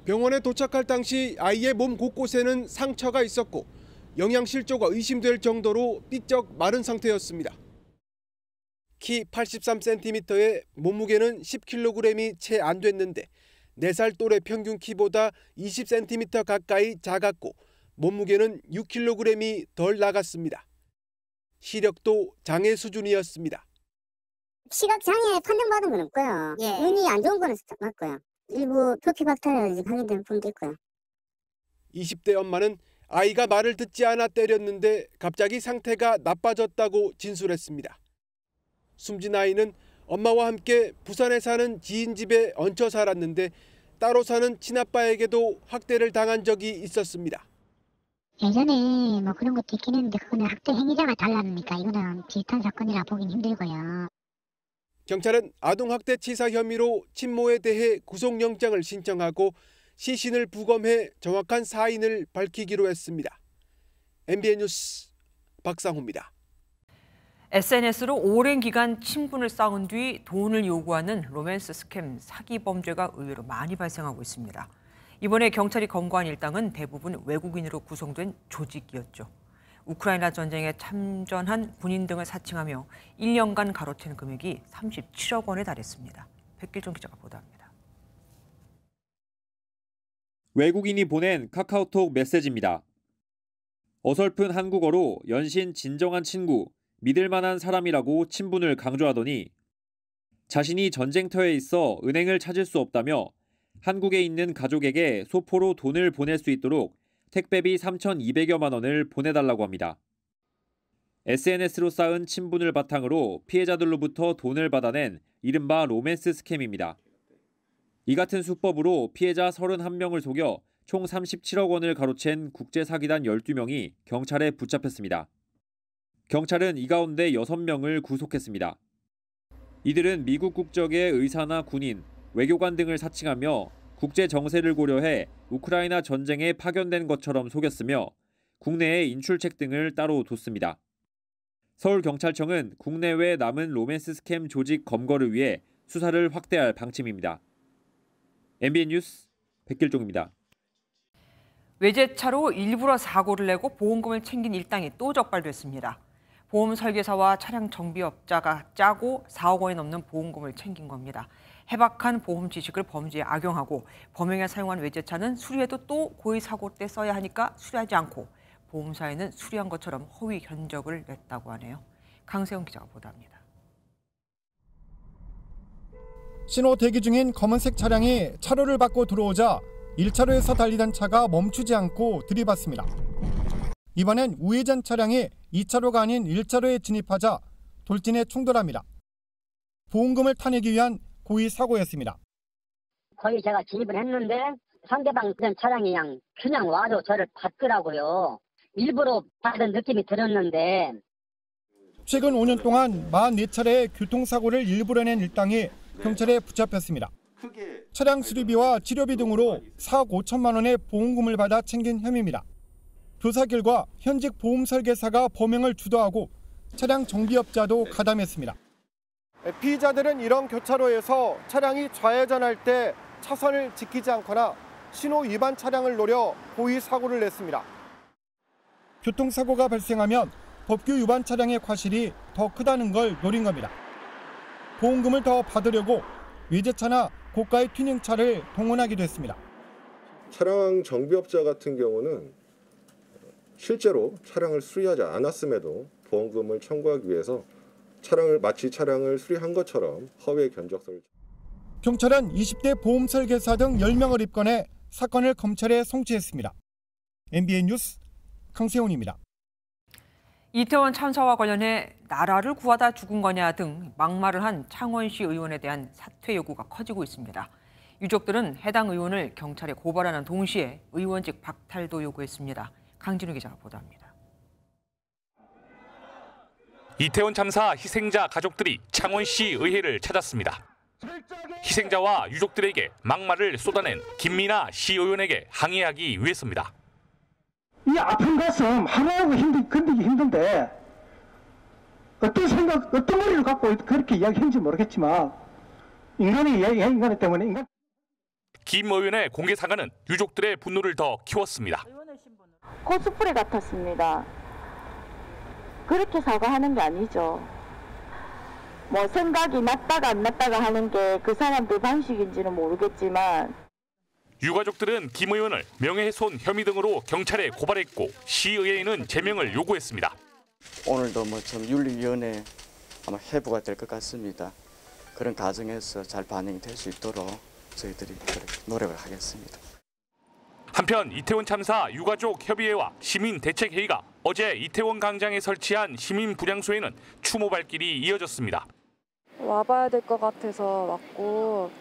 병원에 도착할 당시 아이의 몸 곳곳에는 상처가 있었고 영양실조가 의심될 정도로 삐쩍 마른 상태였습니다. 키 83cm에 몸무게는 10kg이 채 안 됐는데 4살 또래 평균 키보다 20cm 가까이 작았고 몸무게는 6kg이 덜 나갔습니다. 시력도 장애 수준이었습니다. 시각장애 판정받은 건 없고요. 눈이 안 좋은 거는 맞고요. 일부 표피박탈이 확인된 부분도 있고요. 20대 엄마는 아이가 말을 듣지 않아 때렸는데 갑자기 상태가 나빠졌다고 진술했습니다. 숨진 아이는 엄마와 함께 부산에 사는 지인 집에 얹혀 살았는데 따로 사는 친아빠에게도 학대를 당한 적이 있었습니다. 예전에 뭐 그런 것도 있긴 했는데 그거는 학대 행위자가 달랐으니까 이거는 비슷한 사건이라 보긴 힘들고요. 경찰은 아동학대 치사 혐의로 친모에 대해 구속영장을 신청하고 시신을 부검해 정확한 사인을 밝히기로 했습니다. MBN 뉴스 박상호입니다. SNS로 오랜 기간 친분을 쌓은 뒤 돈을 요구하는 로맨스 스캠 사기 범죄가 의외로 많이 발생하고 있습니다. 이번에 경찰이 검거한 일당은 대부분 외국인으로 구성된 조직이었죠. 우크라이나 전쟁에 참전한 군인 등을 사칭하며 1년간 가로챈 금액이 37억 원에 달했습니다. 백길종 기자가 보도합니다. 외국인이 보낸 카카오톡 메시지입니다. 어설픈 한국어로 연신 진정한 친구, 믿을 만한 사람이라고 친분을 강조하더니 자신이 전쟁터에 있어 은행을 찾을 수 없다며 한국에 있는 가족에게 소포로 돈을 보낼 수 있도록 택배비 3,200여만 원을 보내달라고 합니다. SNS로 쌓은 친분을 바탕으로 피해자들로부터 돈을 받아낸 이른바 로맨스 스캠입니다. 이 같은 수법으로 피해자 31명을 속여 총 37억 원을 가로챈 국제사기단 12명이 경찰에 붙잡혔습니다. 경찰은 이 가운데 6명을 구속했습니다. 이들은 미국 국적의 의사나 군인, 외교관 등을 사칭하며 국제 정세를 고려해 우크라이나 전쟁에 파견된 것처럼 속였으며 국내에 인출책 등을 따로 뒀습니다. 서울경찰청은 국내외 남은 로맨스 스캠 조직 검거를 위해 수사를 확대할 방침입니다. MBN 뉴스 백길종입니다. 외제차로 일부러 사고를 내고 보험금을 챙긴 일당이 또 적발됐습니다. 보험 설계사와 차량 정비업자가 짜고 4억 원이 넘는 보험금을 챙긴 겁니다. 해박한 보험 지식을 범죄에 악용하고 범행에 사용한 외제차는 수리해도 또 고의 사고 때 써야 하니까 수리하지 않고 보험사에는 수리한 것처럼 허위 견적을 냈다고 하네요. 강세영 기자가 보도합니다. 신호 대기 중인 검은색 차량이 차로를 받고 들어오자 1차로에서 달리던 차가 멈추지 않고 들이받습니다. 이번엔 우회전 차량이 2차로가 아닌 1차로에 진입하자 돌진에 충돌합니다. 보험금을 타내기 위한 고의 사고였습니다. 거의 제가 진입을 했는데 상대방 차량이 그냥 와도 저를 받더라고요. 일부러 받은 느낌이 들었는데 최근 5년 동안 44차례의 교통사고를 일부러 낸 일당이 경찰에 붙잡혔습니다. 차량 수리비와 치료비 등으로 4억 5천만 원의 보험금을 받아 챙긴 혐의입니다. 조사 결과 현직 보험 설계사가 범행을 주도하고 차량 정비업자도 가담했습니다. 피의자들은 이런 교차로에서 차량이 좌회전할 때 차선을 지키지 않거나 신호 위반 차량을 노려 고의 사고를 냈습니다. 교통사고가 발생하면 법규 위반 차량의 과실이 더 크다는 걸 노린 겁니다. 보험금을 더 받으려고 외제차나 고가의 튜닝차를 동원하기도 했습니다. 차량 정비업자 같은 경우는 실제로 차량을 수리하지 않았음에도 보험금을 청구하기 위해서 마치 차량을 수리한 것처럼 허위의 견적서를. 경찰은 20대 보험 설계사 등 10명을 입건해 사건을 검찰에 송치했습니다. MBN 뉴스 강세훈입니다. 이태원 참사와 관련해 나라를 구하다 죽은 거냐 등 막말을 한 창원시 의원에 대한 사퇴 요구가 커지고 있습니다. 유족들은 해당 의원을 경찰에 고발하는 동시에 의원직 박탈도 요구했습니다. 강진우 기자가 보도합니다. 이태원 참사 희생자 가족들이 창원시 의회를 찾았습니다. 희생자와 유족들에게 막말을 쏟아낸 김민아 시의원에게 항의하기 위해서입니다. 이 아픈 가슴 하나하고 건드기 힘든데 어떤 생각, 어떤 머리를 갖고 그렇게 이야기했는지 모르겠지만 인간이 인간 때문에 김 의원의 공개 사과는 유족들의 분노를 더 키웠습니다. 코스프레 같았습니다. 그렇게 사과하는 게 아니죠. 뭐 생각이 났다가 안 났다가 하는 게 그 사람들 방식인지는 모르겠지만 유가족들은 김 의원을 명예훼손 혐의 등으로 경찰에 고발했고 시의회에는 제명을 요구했습니다. 오늘도 좀 윤리위원회 아마 회부가 될 것 같습니다. 그런 과정에서 잘 반영이 될 수 있도록 저희들이 노력을 하겠습니다. 한편 이태원 참사 유가족 협의회와 시민대책회의가 어제 이태원 광장에 설치한 시민 분향소에는 추모 발길이 이어졌습니다. 와봐야 될 것 같아서 왔고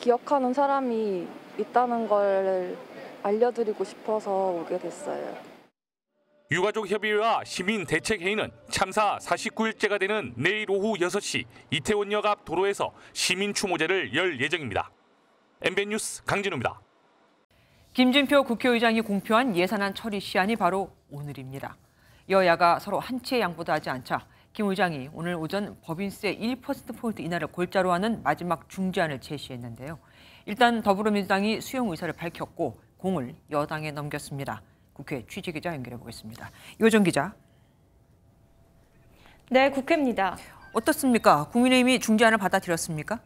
기억하는 사람이 있다는 걸 알려드리고 싶어서 오게 됐어요. 유가족협의회와 시민대책회의는 참사 49일째가 되는 내일 오후 6시 이태원역 앞 도로에서 시민추모제를 열 예정입니다. MBN 뉴스 강진우입니다. 김진표 국회의장이 공표한 예산안 처리 시한이 바로 오늘입니다. 여야가 서로 한 치의 양보도 하지 않자 김 의장이 오늘 오전 법인세 1%포인트 인하를 골자로 하는 마지막 중재안을 제시했는데요. 일단 더불어민주당이 수용 의사를 밝혔고 공을 여당에 넘겼습니다. 국회 취재기자 연결해 보겠습니다. 요정 기자. 네, 국회입니다. 어떻습니까? 국민의힘이 중재안을 받아들였습니까?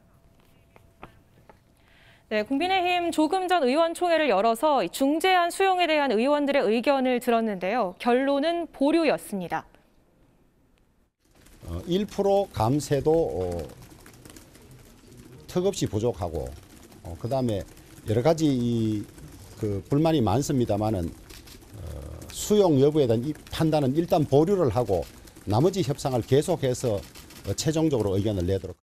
네, 국민의힘 조금 전 의원총회를 열어서 중재안 수용에 대한 의원들의 의견을 들었는데요. 결론은 보류였습니다. 1% 감세도 턱없이 부족하고 그다음에 여러 가지 불만이 많습니다만은 수용 여부에 대한 판단은 일단 보류를 하고 나머지 협상을 계속해서 최종적으로 의견을 내도록.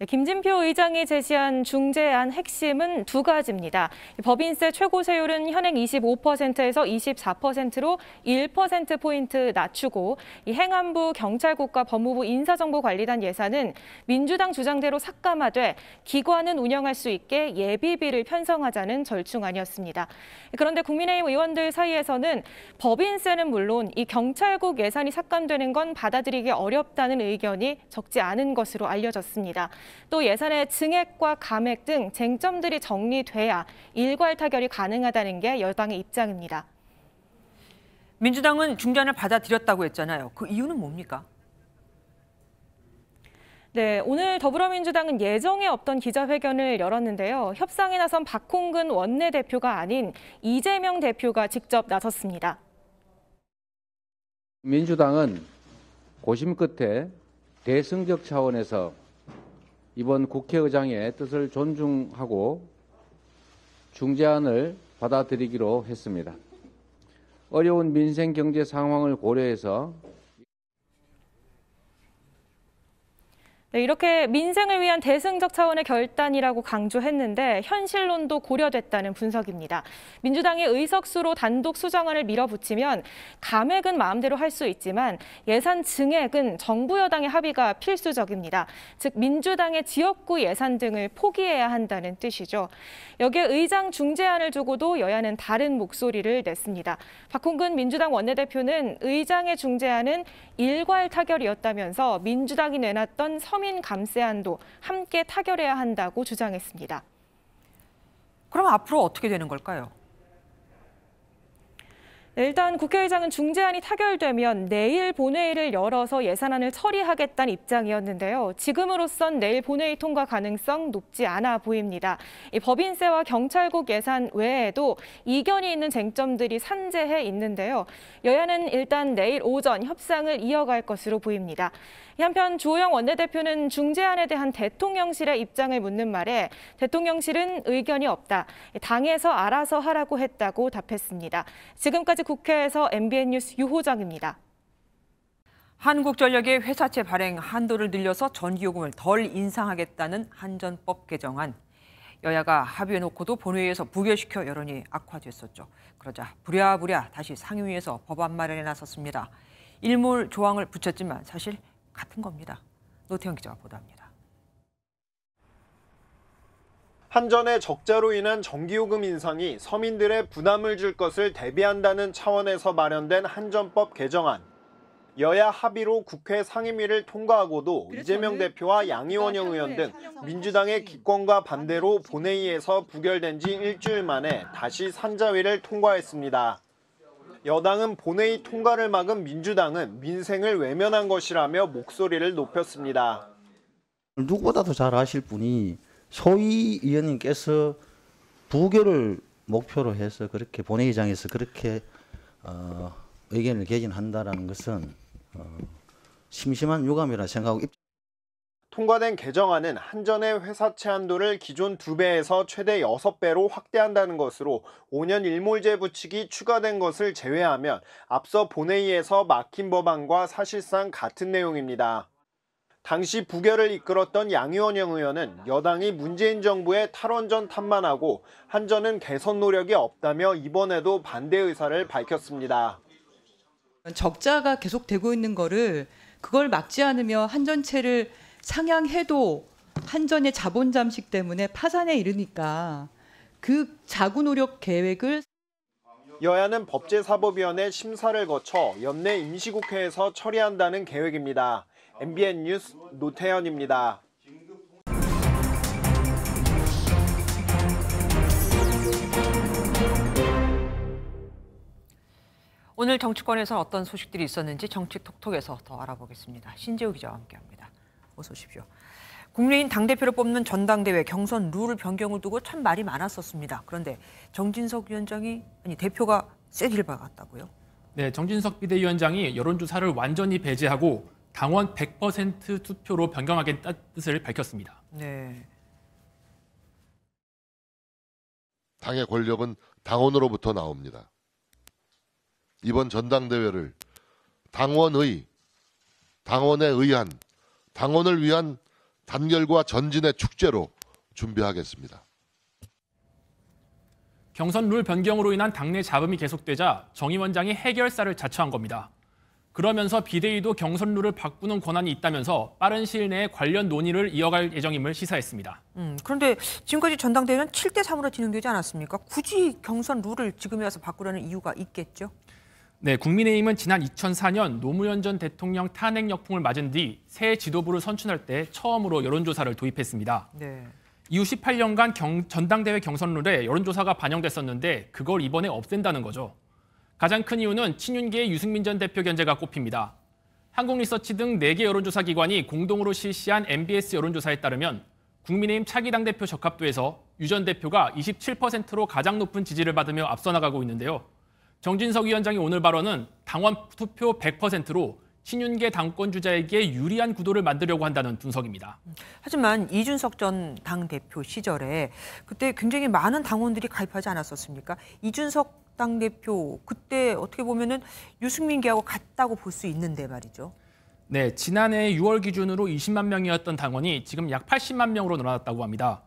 네, 김진표 의장이 제시한 중재안 핵심은 두 가지입니다. 법인세 최고세율은 현행 25%에서 24%로 1%포인트 낮추고 이 행안부, 경찰국과 법무부 인사정보관리단 예산은 민주당 주장대로 삭감하되 기관은 운영할 수 있게 예비비를 편성하자는 절충안이었습니다. 그런데 국민의힘 의원들 사이에서는 법인세는 물론 이 경찰국 예산이 삭감되는 건 받아들이기 어렵다는 의견이 적지 않은 것으로 알려졌습니다. 또 예산의 증액과 감액 등 쟁점들이 정리돼야 일괄 타결이 가능하다는 게 여당의 입장입니다. 민주당은 중재안을 받아들였다고 했잖아요. 그 이유는 뭡니까? 네, 오늘 더불어민주당은 예정에 없던 기자회견을 열었는데요. 협상에 나선 박홍근 원내대표가 아닌 이재명 대표가 직접 나섰습니다. 민주당은 고심 끝에 대승적 차원에서 이번 국회의장의 뜻을 존중하고 중재안을 받아들이기로 했습니다. 어려운 민생 경제 상황을 고려해서 네, 이렇게 민생을 위한 대승적 차원의 결단이라고 강조했는데 현실론도 고려됐다는 분석입니다. 민주당이 의석수로 단독 수정안을 밀어붙이면 감액은 마음대로 할 수 있지만 예산 증액은 정부 여당의 합의가 필수적입니다. 즉 민주당의 지역구 예산 등을 포기해야 한다는 뜻이죠. 여기에 의장 중재안을 두고도 여야는 다른 목소리를 냈습니다. 박홍근 민주당 원내대표는 의장의 중재안은 일괄 타결이었다면서 민주당이 내놨던 서민 감세안도 함께 타결해야 한다고 주장했습니다. 그럼 앞으로 어떻게 되는 걸까요? 일단 국회의장은 중재안이 타결되면 내일 본회의를 열어서 예산안을 처리하겠다는 입장이었는데요. 지금으로선 내일 본회의 통과 가능성 높지 않아 보입니다. 이 법인세와 경찰국 예산 외에도 이견이 있는 쟁점들이 산재해 있는데요. 여야는 일단 내일 오전 협상을 이어갈 것으로 보입니다. 한편 주호영 원내대표는 중재안에 대한 대통령실의 입장을 묻는 말에 대통령실은 의견이 없다. 당에서 알아서 하라고 했다고 답했습니다. 지금까지 국회에서 MBN 뉴스 유호정입니다. 한국전력의 회사채 발행 한도를 늘려서 전기요금을 덜 인상하겠다는 한전법 개정안. 여야가 합의해놓고도 본회의에서 부결시켜 여론이 악화됐었죠. 그러자 부랴부랴 다시 상임위에서 법안 마련에 나섰습니다. 일몰 조항을 붙였지만 사실 같은 겁니다. 노태영 기자가 보도합니다. 한전의 적자로 인한 전기요금 인상이 서민들의 부담을 줄 것을 대비한다는 차원에서 마련된 한전법 개정안. 여야 합의로 국회 상임위를 통과하고도 이재명 대표와 양이원영 의원 등 민주당의 기권과 반대로 본회의에서 부결된 지 일주일 만에 다시 산자위를 통과했습니다. 여당은 본회의 통과를 막은 민주당은 민생을 외면한 것이라며 목소리를 높였습니다. 누구보다도 잘 아실 분이 소위 의원님께서 부결을 목표로 해서 그렇게 본회의장에서 그렇게 의견을 개진한다는 것은 심심한 유감이라 생각하고 통과된 개정안은 한전의 회사채 한도를 기존 2배에서 최대 6배로 확대한다는 것으로 5년 일몰제 부칙이 추가된 것을 제외하면 앞서 본회의에서 막힌 법안과 사실상 같은 내용입니다. 당시 부결을 이끌었던 양이원영 의원은 여당이 문재인 정부의 탈원전 탓만하고 한전은 개선 노력이 없다며 이번에도 반대 의사를 밝혔습니다. 적자가 계속되고 있는 거를 그걸 막지 않으며 한전채를 상향해도 한전의 자본 잠식 때문에 파산에 이르니까 그 자구 노력 계획을 여야는 법제사법위원회 심사를 거쳐 연내 임시국회에서 처리한다는 계획입니다. MBN 뉴스 노태현입니다. 오늘 정치권에서 어떤 소식들이 있었는지 정치 톡톡에서 더 알아보겠습니다. 신재우 기자와 함께합니다. 어서 오십시오. 국민의힘 당대표를 뽑는 전당대회 경선 룰 변경을 두고 참 말이 많았었습니다. 그런데 정진석 대표가 세기를 박았다고요? 네, 정진석 비대위원장이 여론조사를 완전히 배제하고 당원 100% 투표로 변경하겠다는 뜻을 밝혔습니다. 네. 당의 권력은 당원으로부터 나옵니다. 이번 전당대회를 당원을 위한 단결과 전진의 축제로 준비하겠습니다. 경선 룰 변경으로 인한 당내 잡음이 계속되자 정 위원장이 해결사를 자처한 겁니다. 그러면서 비대위도 경선 룰을 바꾸는 권한이 있다면서 빠른 시일 내에 관련 논의를 이어갈 예정임을 시사했습니다. 그런데 지금까지 전당대회는 7대3으로 진행되지 않았습니까? 굳이 경선 룰을 지금에 와서 바꾸려는 이유가 있겠죠? 네, 국민의힘은 지난 2004년 노무현 전 대통령 탄핵 역풍을 맞은 뒤 새 지도부를 선출할 때 처음으로 여론조사를 도입했습니다. 네. 이후 18년간 전당대회 경선룰에 여론조사가 반영됐었는데 그걸 이번에 없앤다는 거죠. 가장 큰 이유는 친윤계의 유승민 전 대표 견제가 꼽힙니다. 한국리서치 등 4개 여론조사 기관이 공동으로 실시한 MBS 여론조사에 따르면 국민의힘 차기 당대표 적합도에서 유 전 대표가 27%로 가장 높은 지지를 받으며 앞서 나가고 있는데요. 정진석 위원장의 오늘 발언은 당원 투표 100%로 친윤계 당권 주자에게 유리한 구도를 만들려고 한다는 분석입니다. 하지만 이준석 전 당대표 시절에 그때 굉장히 많은 당원들이 가입하지 않았었습니까? 이준석 당대표 그때 어떻게 보면은 유승민계하고 같다고 볼 수 있는데 말이죠. 네, 지난해 6월 기준으로 20만 명이었던 당원이 지금 약 80만 명으로 늘어났다고 합니다.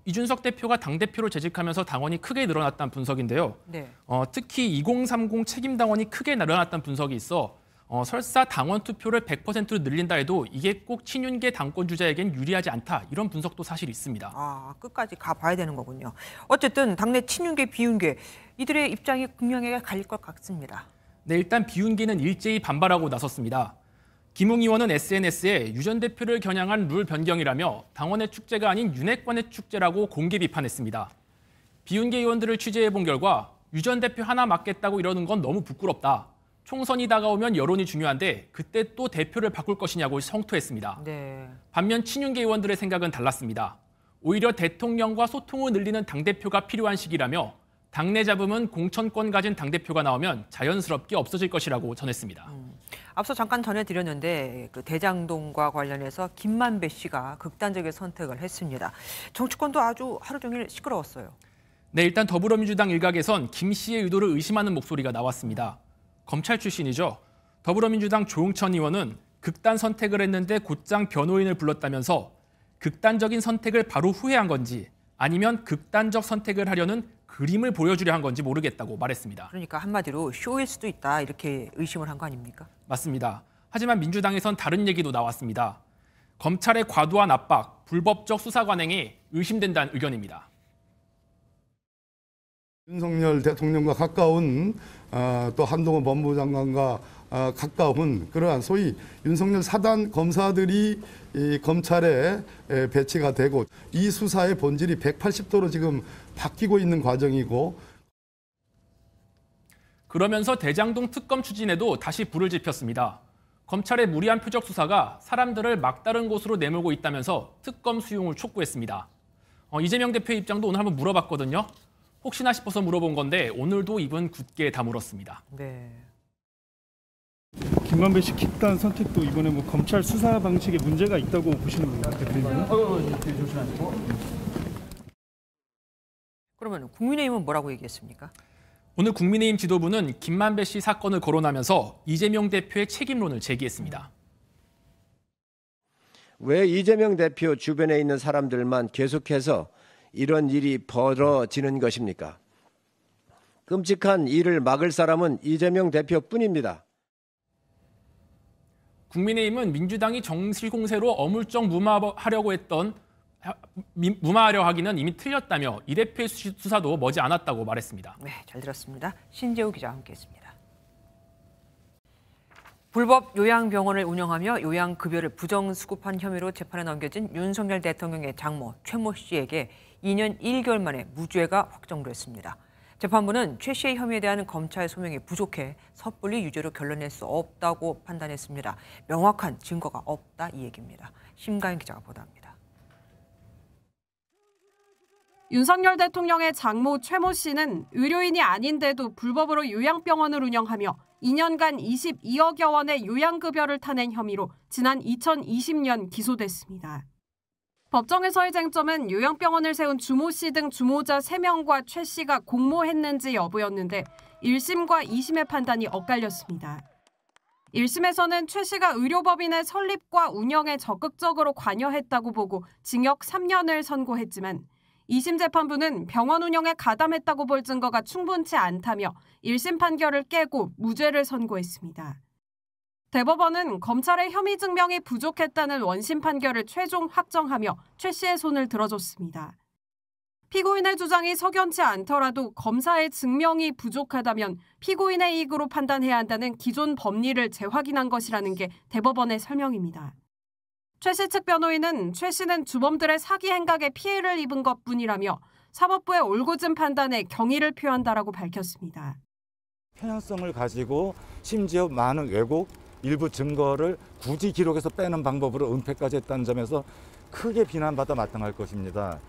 이준석 대표가 당대표로 재직하면서 당원이 크게 늘어났다는 분석인데요. 네. 특히 2030 책임당원이 크게 늘어났다는 분석이 있어 설사 당원 투표를 100%로 늘린다 해도 이게 꼭 친윤계 당권 주자에겐 유리하지 않다. 이런 분석도 사실 있습니다. 끝까지 가봐야 되는 거군요. 어쨌든 당내 친윤계, 비윤계 이들의 입장이 극명하게 갈릴 것 같습니다. 네, 일단 비윤계는 일제히 반발하고 나섰습니다. 김웅 의원은 SNS에 유 전 대표를 겨냥한 룰 변경이라며 당원의 축제가 아닌 윤핵관의 축제라고 공개 비판했습니다. 비윤계 의원들을 취재해본 결과 유 전 대표 하나 맡겠다고 이러는 건 너무 부끄럽다. 총선이 다가오면 여론이 중요한데 그때 또 대표를 바꿀 것이냐고 성토했습니다. 네. 반면 친윤계 의원들의 생각은 달랐습니다. 오히려 대통령과 소통을 늘리는 당대표가 필요한 시기라며 당내 잡음은 공천권 가진 당대표가 나오면 자연스럽게 없어질 것이라고 전했습니다. 앞서 잠깐 전해드렸는데 그 대장동과 관련해서 김만배 씨가 극단적인 선택을 했습니다. 정치권도 아주 하루 종일 시끄러웠어요. 네, 일단 더불어민주당 일각에선 김 씨의 의도를 의심하는 목소리가 나왔습니다. 검찰 출신이죠. 더불어민주당 조응천 의원은 극단 선택을 했는데 곧장 변호인을 불렀다면서 극단적인 선택을 바로 후회한 건지 아니면 극단적 선택을 하려는 그림을 보여주려 한 건지 모르겠다고 말했습니다. 그러니까 한마디로 쇼일 수도 있다 이렇게 의심을 한 거 아닙니까? 맞습니다. 하지만 민주당에선 다른 얘기도 나왔습니다. 검찰의 과도한 압박, 불법적 수사 관행에 의심된다는 의견입니다. 윤석열 대통령과 가까운 또 한동훈 법무장관과 가까운 그러한 소위 윤석열 사단 검사들이 이 검찰에 배치가 되고 이 수사의 본질이 180도로 지금 바뀌고 있는 과정이고 그러면서 대장동 특검 추진에도 다시 불을 지폈습니다. 검찰의 무리한 표적 수사가 사람들을 막다른 곳으로 내몰고 있다면서 특검 수용을 촉구했습니다. 이재명 대표의 입장도 오늘 한번 물어봤거든요. 혹시나 싶어서 물어본 건데 오늘도 입은 굳게 다물었습니다. 네. 김만배 씨 극단 선택도 이번에 뭐 검찰 수사 방식에 문제가 있다고 보시는 건가요, 대표님은? 그러면 국민의힘은 뭐라고 얘기했습니까? 오늘 국민의힘 지도부는 김만배 씨 사건을 거론하면서 이재명 대표의 책임론을 제기했습니다. 왜 이재명 대표 주변에 있는 사람들만 계속해서 이런 일이 벌어지는 것입니까? 끔찍한 일을 막을 사람은 이재명 대표뿐입니다. 국민의힘은 민주당이 정실 공세로 어물쩍 무마하려 하기는 이미 틀렸다며 이 대표의 수사도 머지 않았다고 말했습니다. 네, 잘 들었습니다. 신재우 기자와 함께했습니다. 불법 요양병원을 운영하며 요양급여를 부정수급한 혐의로 재판에 넘겨진 윤석열 대통령의 장모 최모 씨에게 2년 1개월 만에 무죄가 확정됐습니다. 재판부는 최 씨의 혐의에 대한 검찰 소명이 부족해 섣불리 유죄로 결론낼 수 없다고 판단했습니다. 명확한 증거가 없다 이 얘기입니다. 심가연 기자가 보도합니다. 윤석열 대통령의 장모 최모 씨는 의료인이 아닌데도 불법으로 요양병원을 운영하며 2년간 22억여 원의 요양급여를 타낸 혐의로 지난 2020년 기소됐습니다. 법정에서의 쟁점은 요양병원을 세운 주모 씨 등 주모자 3명과 최 씨가 공모했는지 여부였는데 1심과 2심의 판단이 엇갈렸습니다. 1심에서는 최 씨가 의료법인의 설립과 운영에 적극적으로 관여했다고 보고 징역 3년을 선고했지만 2심 재판부는 병원 운영에 가담했다고 볼 증거가 충분치 않다며 1심 판결을 깨고 무죄를 선고했습니다. 대법원은 검찰의 혐의 증명이 부족했다는 원심 판결을 최종 확정하며 최 씨의 손을 들어줬습니다. 피고인의 주장이 석연치 않더라도 검사의 증명이 부족하다면 피고인의 이익으로 판단해야 한다는 기존 법리를 재확인한 것이라는 게 대법원의 설명입니다. 최 씨 측 변호인은 최 씨는 주범들의 사기 행각에 피해를 입은 것뿐이라며 사법부의 올곧은 판단에 경의를 표한다라고 밝혔습니다. 편향성을 가지고 심지어 많은 왜곡, 일부 증거를 굳이 기록해서 빼는 방법으로 은폐까지 했다는 점에서 크게 비난받아 마땅할 것입니다.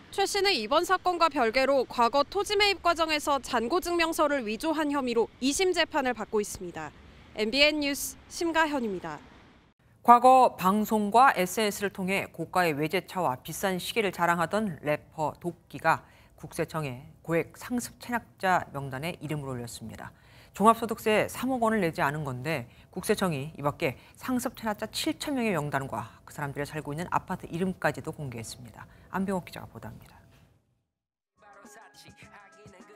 최 씨는 이번 사건과 별개로 과거 토지 매입 과정에서 잔고증명서를 위조한 혐의로 2심 재판을 받고 있습니다. MBN 뉴스 심가현입니다. 과거 방송과 SNS를 통해 고가의 외제차와 비싼 시계를 자랑하던 래퍼 도끼가 국세청에 고액 상습 체납자 명단에 이름을 올렸습니다. 종합소득세 3억 원을 내지 않은 건데 국세청이 이 밖에 상습 체납자 7천 명의 명단과 그 사람들이 살고 있는 아파트 이름까지도 공개했습니다. 안병옥 기자가 보도합니다.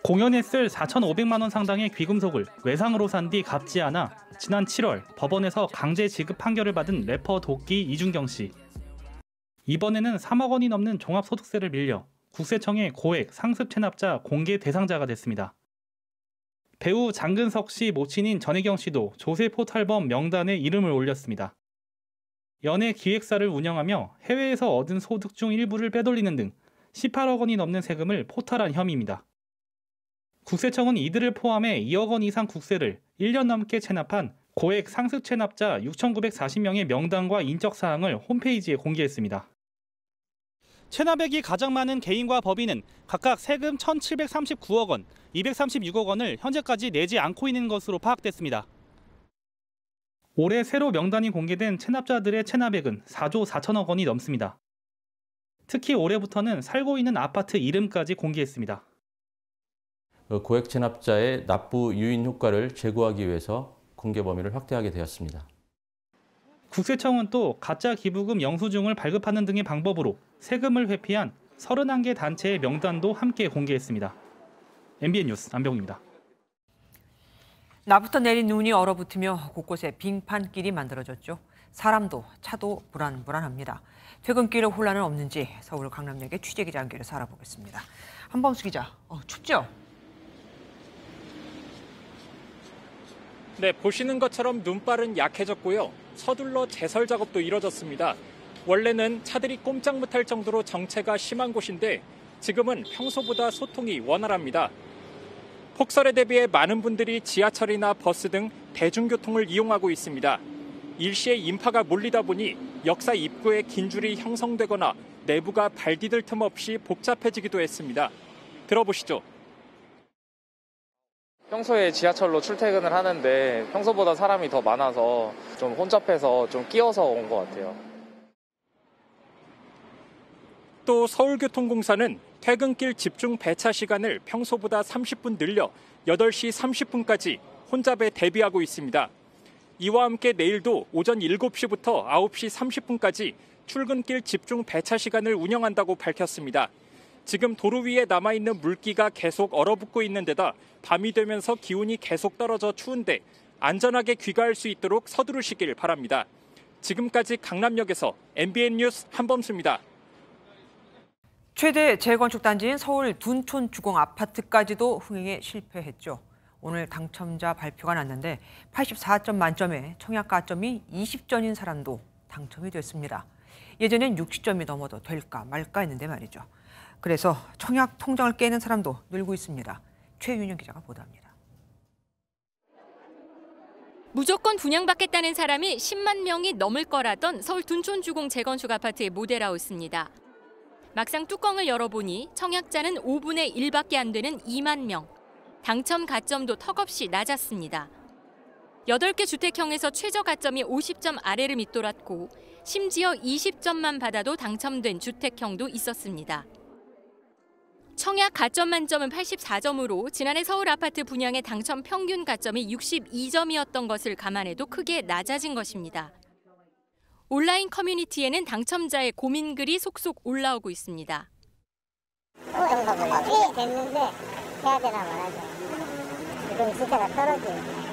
공연에 쓸 4,500만 원 상당의 귀금속을 외상으로 산 뒤 갚지 않아 지난 7월 법원에서 강제 지급 판결을 받은 래퍼 도끼 이준경 씨. 이번에는 3억 원이 넘는 종합소득세를 밀려 국세청의 고액 상습 체납자 공개 대상자가 됐습니다. 배우 장근석 씨 모친인 전혜경 씨도 조세 포탈범 명단에 이름을 올렸습니다. 연예 기획사를 운영하며 해외에서 얻은 소득 중 일부를 빼돌리는 등 18억 원이 넘는 세금을 포탈한 혐의입니다. 국세청은 이들을 포함해 2억 원 이상 국세를 1년 넘게 체납한 고액 상습 체납자 6,940명의 명단과 인적 사항을 홈페이지에 공개했습니다. 체납액이 가장 많은 개인과 법인은 각각 세금 1,739억 원, 236억 원을 현재까지 내지 않고 있는 것으로 파악됐습니다. 올해 새로 명단이 공개된 체납자들의 체납액은 4조 4천억 원이 넘습니다. 특히 올해부터는 살고 있는 아파트 이름까지 공개했습니다. 고액 체납자의 납부 유인 효과를 제고하기 위해서 공개 범위를 확대하게 되었습니다. 국세청은 또 가짜 기부금 영수증을 발급하는 등의 방법으로 세금을 회피한 31개 단체의 명단도 함께 공개했습니다. MBN 뉴스 안병우입니다. 낮부터 내린 눈이 얼어붙으며 곳곳에 빙판길이 만들어졌죠. 사람도 차도 불안합니다. 퇴근길 혼란은 없는지 서울 강남역의 취재기자 연결을 알아보겠습니다. 한범수 기자, 춥죠? 네, 보시는 것처럼 눈발은 약해졌고요. 서둘러 제설 작업도 이뤄졌습니다. 원래는 차들이 꼼짝 못할 정도로 정체가 심한 곳인데 지금은 평소보다 소통이 원활합니다. 폭설에 대비해 많은 분들이 지하철이나 버스 등 대중교통을 이용하고 있습니다. 일시에 인파가 몰리다 보니 역사 입구에 긴 줄이 형성되거나 내부가 발 디딜 틈 없이 복잡해지기도 했습니다. 들어보시죠. 평소에 지하철로 출퇴근을 하는데 평소보다 사람이 더 많아서 좀 혼잡해서 좀 끼어서 온 것 같아요. 또 서울교통공사는 퇴근길 집중 배차 시간을 평소보다 30분 늘려 8시 30분까지 혼잡에 대비하고 있습니다. 이와 함께 내일도 오전 7시부터 9시 30분까지 출근길 집중 배차 시간을 운영한다고 밝혔습니다. 지금 도로 위에 남아있는 물기가 계속 얼어붙고 있는 데다 밤이 되면서 기온이 계속 떨어져 추운데 안전하게 귀가할 수 있도록 서두르시길 바랍니다. 지금까지 강남역에서 MBN 뉴스 한범수입니다. 최대 재건축 단지인 서울 둔촌 주공 아파트까지도 흥행에 실패했죠. 오늘 당첨자 발표가 났는데 84점 만점에 청약 가점이 20점인 사람도 당첨이 됐습니다. 예전엔 60점이 넘어도 될까 말까 했는데 말이죠. 그래서 청약 통장을 깨는 사람도 늘고 있습니다. 최윤영 기자가 보도합니다. 무조건 분양받겠다는 사람이 10만 명이 넘을 거라던 서울 둔촌 주공 재건축 아파트의 모델하우스입니다. 막상 뚜껑을 열어보니 청약자는 5분의 1밖에 안 되는 2만 명. 당첨 가점도 턱없이 낮았습니다. 8개 주택형에서 최저 가점이 50점 아래를 밑돌았고 심지어 20점만 받아도 당첨된 주택형도 있었습니다. 청약 가점 만점은 84점으로 지난해 서울 아파트 분양의 당첨 평균 가점이 62점이었던 것을 감안해도 크게 낮아진 것입니다. 온라인 커뮤니티에는 당첨자의 고민글이 속속 올라오고 있습니다. 됐는데 해야 되나 말하죠. 지금 시세가 떨어지고.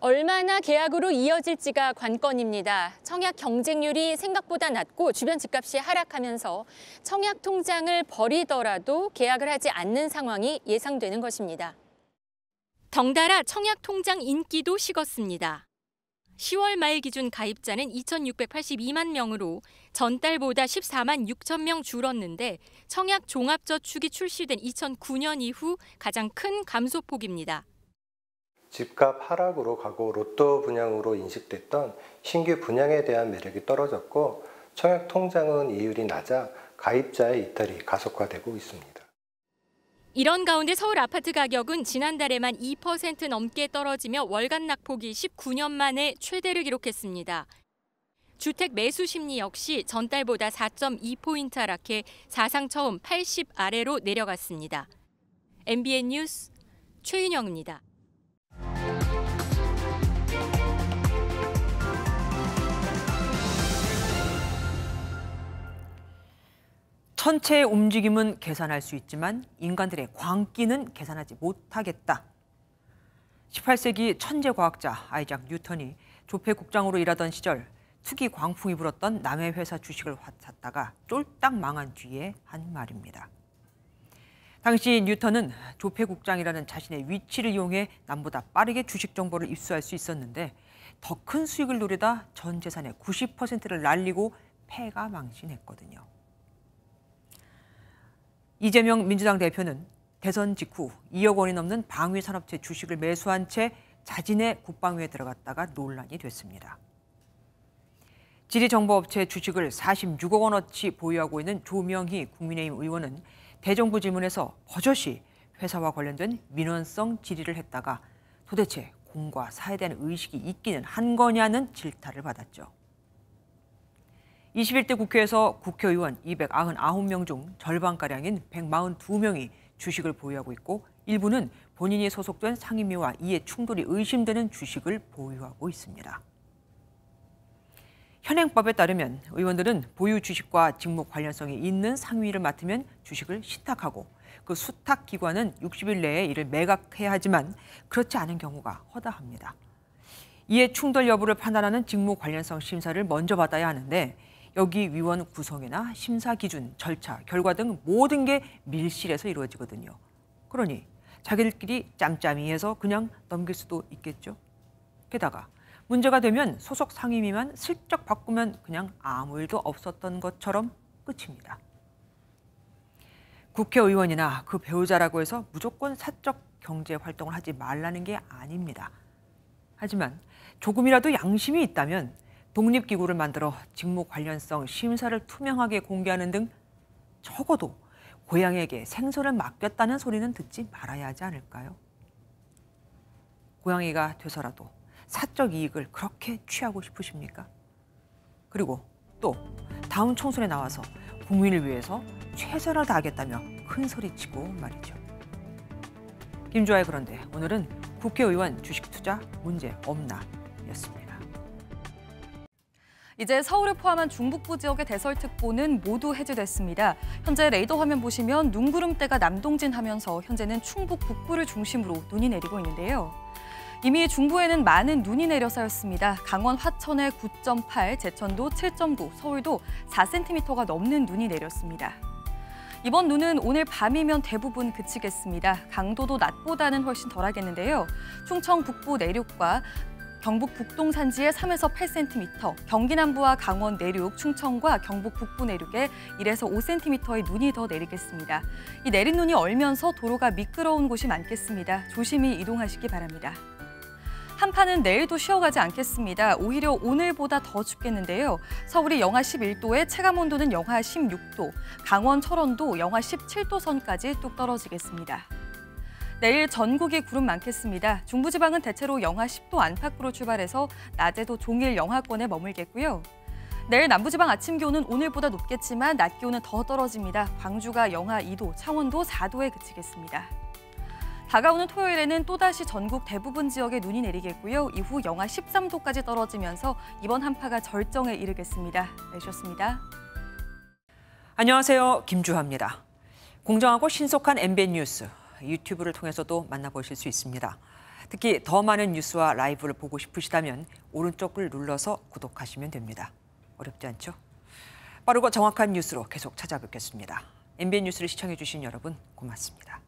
얼마나 계약으로 이어질지가 관건입니다. 청약 경쟁률이 생각보다 낮고 주변 집값이 하락하면서 청약 통장을 버리더라도 계약을 하지 않는 상황이 예상되는 것입니다. 덩달아 청약 통장 인기도 식었습니다. 10월 말 기준 가입자는 2,682만 명으로 전달보다 14만 6천 명 줄었는데 청약 종합저축이 출시된 2009년 이후 가장 큰 감소폭입니다. 집값 하락으로 가고 로또 분양으로 인식됐던 신규 분양에 대한 매력이 떨어졌고 청약 통장은 이율이 낮아 가입자의 이탈이 가속화되고 있습니다. 이런 가운데 서울 아파트 가격은 지난달에만 2% 넘게 떨어지며 월간 낙폭이 19년 만에 최대를 기록했습니다. 주택 매수 심리 역시 전달보다 4.2포인트 하락해 사상 처음 80 아래로 내려갔습니다. MBN 뉴스 최윤영입니다. 천체의 움직임은 계산할 수 있지만 인간들의 광기는 계산하지 못하겠다. 18세기 천재과학자 아이작 뉴턴이 조폐국장으로 일하던 시절 투기 광풍이 불었던 남의 회사 주식을 샀다가 쫄딱 망한 뒤에 한 말입니다. 당시 뉴턴은 조폐국장이라는 자신의 위치를 이용해 남보다 빠르게 주식 정보를 입수할 수 있었는데 더 큰 수익을 노리다 전 재산의 90%를 날리고 패가 망신했거든요. 이재명 민주당 대표는 대선 직후 2억 원이 넘는 방위산업체 주식을 매수한 채 자진해 국방위에 들어갔다가 논란이 됐습니다. 지리정보업체 주식을 46억 원어치 보유하고 있는 조명희 국민의힘 의원은 대정부 질문에서 버젓이 회사와 관련된 민원성 질의를 했다가 도대체 공과 사에 대한 의식이 있기는 한 거냐는 질타를 받았죠. 21대 국회에서 국회의원 299명 중 절반가량인 142명이 주식을 보유하고 있고 일부는 본인이 소속된 상임위와 이해 충돌이 의심되는 주식을 보유하고 있습니다. 현행법에 따르면 의원들은 보유 주식과 직무 관련성이 있는 상임위를 맡으면 주식을 신탁하고 그 수탁 기관은 60일 내에 이를 매각해야 하지만 그렇지 않은 경우가 허다합니다. 이해 충돌 여부를 판단하는 직무 관련성 심사를 먼저 받아야 하는데 여기 위원 구성이나 심사 기준, 절차, 결과 등 모든 게 밀실에서 이루어지거든요. 그러니 자기들끼리 짬짬이해서 그냥 넘길 수도 있겠죠. 게다가 문제가 되면 소속 상임위만 슬쩍 바꾸면 그냥 아무 일도 없었던 것처럼 끝입니다. 국회의원이나 그 배우자라고 해서 무조건 사적 경제 활동을 하지 말라는 게 아닙니다. 하지만 조금이라도 양심이 있다면 독립기구를 만들어 직무 관련성 심사를 투명하게 공개하는 등 적어도 고양이에게 생선을 맡겼다는 소리는 듣지 말아야 하지 않을까요? 고양이가 돼서라도 사적 이익을 그렇게 취하고 싶으십니까? 그리고 또 다음 총선에 나와서 국민을 위해서 최선을 다하겠다며 큰 소리치고 말이죠. 김주아의 그런데 오늘은 국회의원 주식 투자 문제 없나 였습니다. 이제 서울을 포함한 중북부 지역의 대설특보는 모두 해제됐습니다. 현재 레이더 화면 보시면 눈구름대가 남동진하면서 현재는 충북 북부를 중심으로 눈이 내리고 있는데요. 이미 중부에는 많은 눈이 내려 쌓였습니다. 강원 화천에 9.8, 제천도 7.9, 서울도 4cm가 넘는 눈이 내렸습니다. 이번 눈은 오늘 밤이면 대부분 그치겠습니다. 강도도 낮보다는 훨씬 덜하겠는데요. 충청 북부 내륙과 경북 북동 산지에 3에서 8cm, 경기 남부와 강원 내륙, 충청과 경북 북부 내륙에 1에서 5cm의 눈이 더 내리겠습니다. 이 내린 눈이 얼면서 도로가 미끄러운 곳이 많겠습니다. 조심히 이동하시기 바랍니다. 한파는 내일도 쉬어가지 않겠습니다. 오히려 오늘보다 더 춥겠는데요. 서울이 영하 11도에 체감온도는 영하 16도, 강원 철원도 영하 17도 선까지 뚝 떨어지겠습니다. 내일 전국이 구름 많겠습니다. 중부지방은 대체로 영하 10도 안팎으로 출발해서 낮에도 종일 영하권에 머물겠고요. 내일 남부지방 아침 기온은 오늘보다 높겠지만 낮 기온은 더 떨어집니다. 광주가 영하 2도, 창원도 4도에 그치겠습니다. 다가오는 토요일에는 또다시 전국 대부분 지역에 눈이 내리겠고요. 이후 영하 13도까지 떨어지면서 이번 한파가 절정에 이르겠습니다. 내주셨습니다. 안녕하세요. 김주하입니다. 공정하고 신속한 MBN 뉴스. 유튜브를 통해서도 만나보실 수 있습니다. 특히 더 많은 뉴스와 라이브를 보고 싶으시다면 오른쪽을 눌러서 구독하시면 됩니다. 어렵지 않죠? 빠르고 정확한 뉴스로 계속 찾아뵙겠습니다. MBN 뉴스를 시청해주신 여러분 고맙습니다.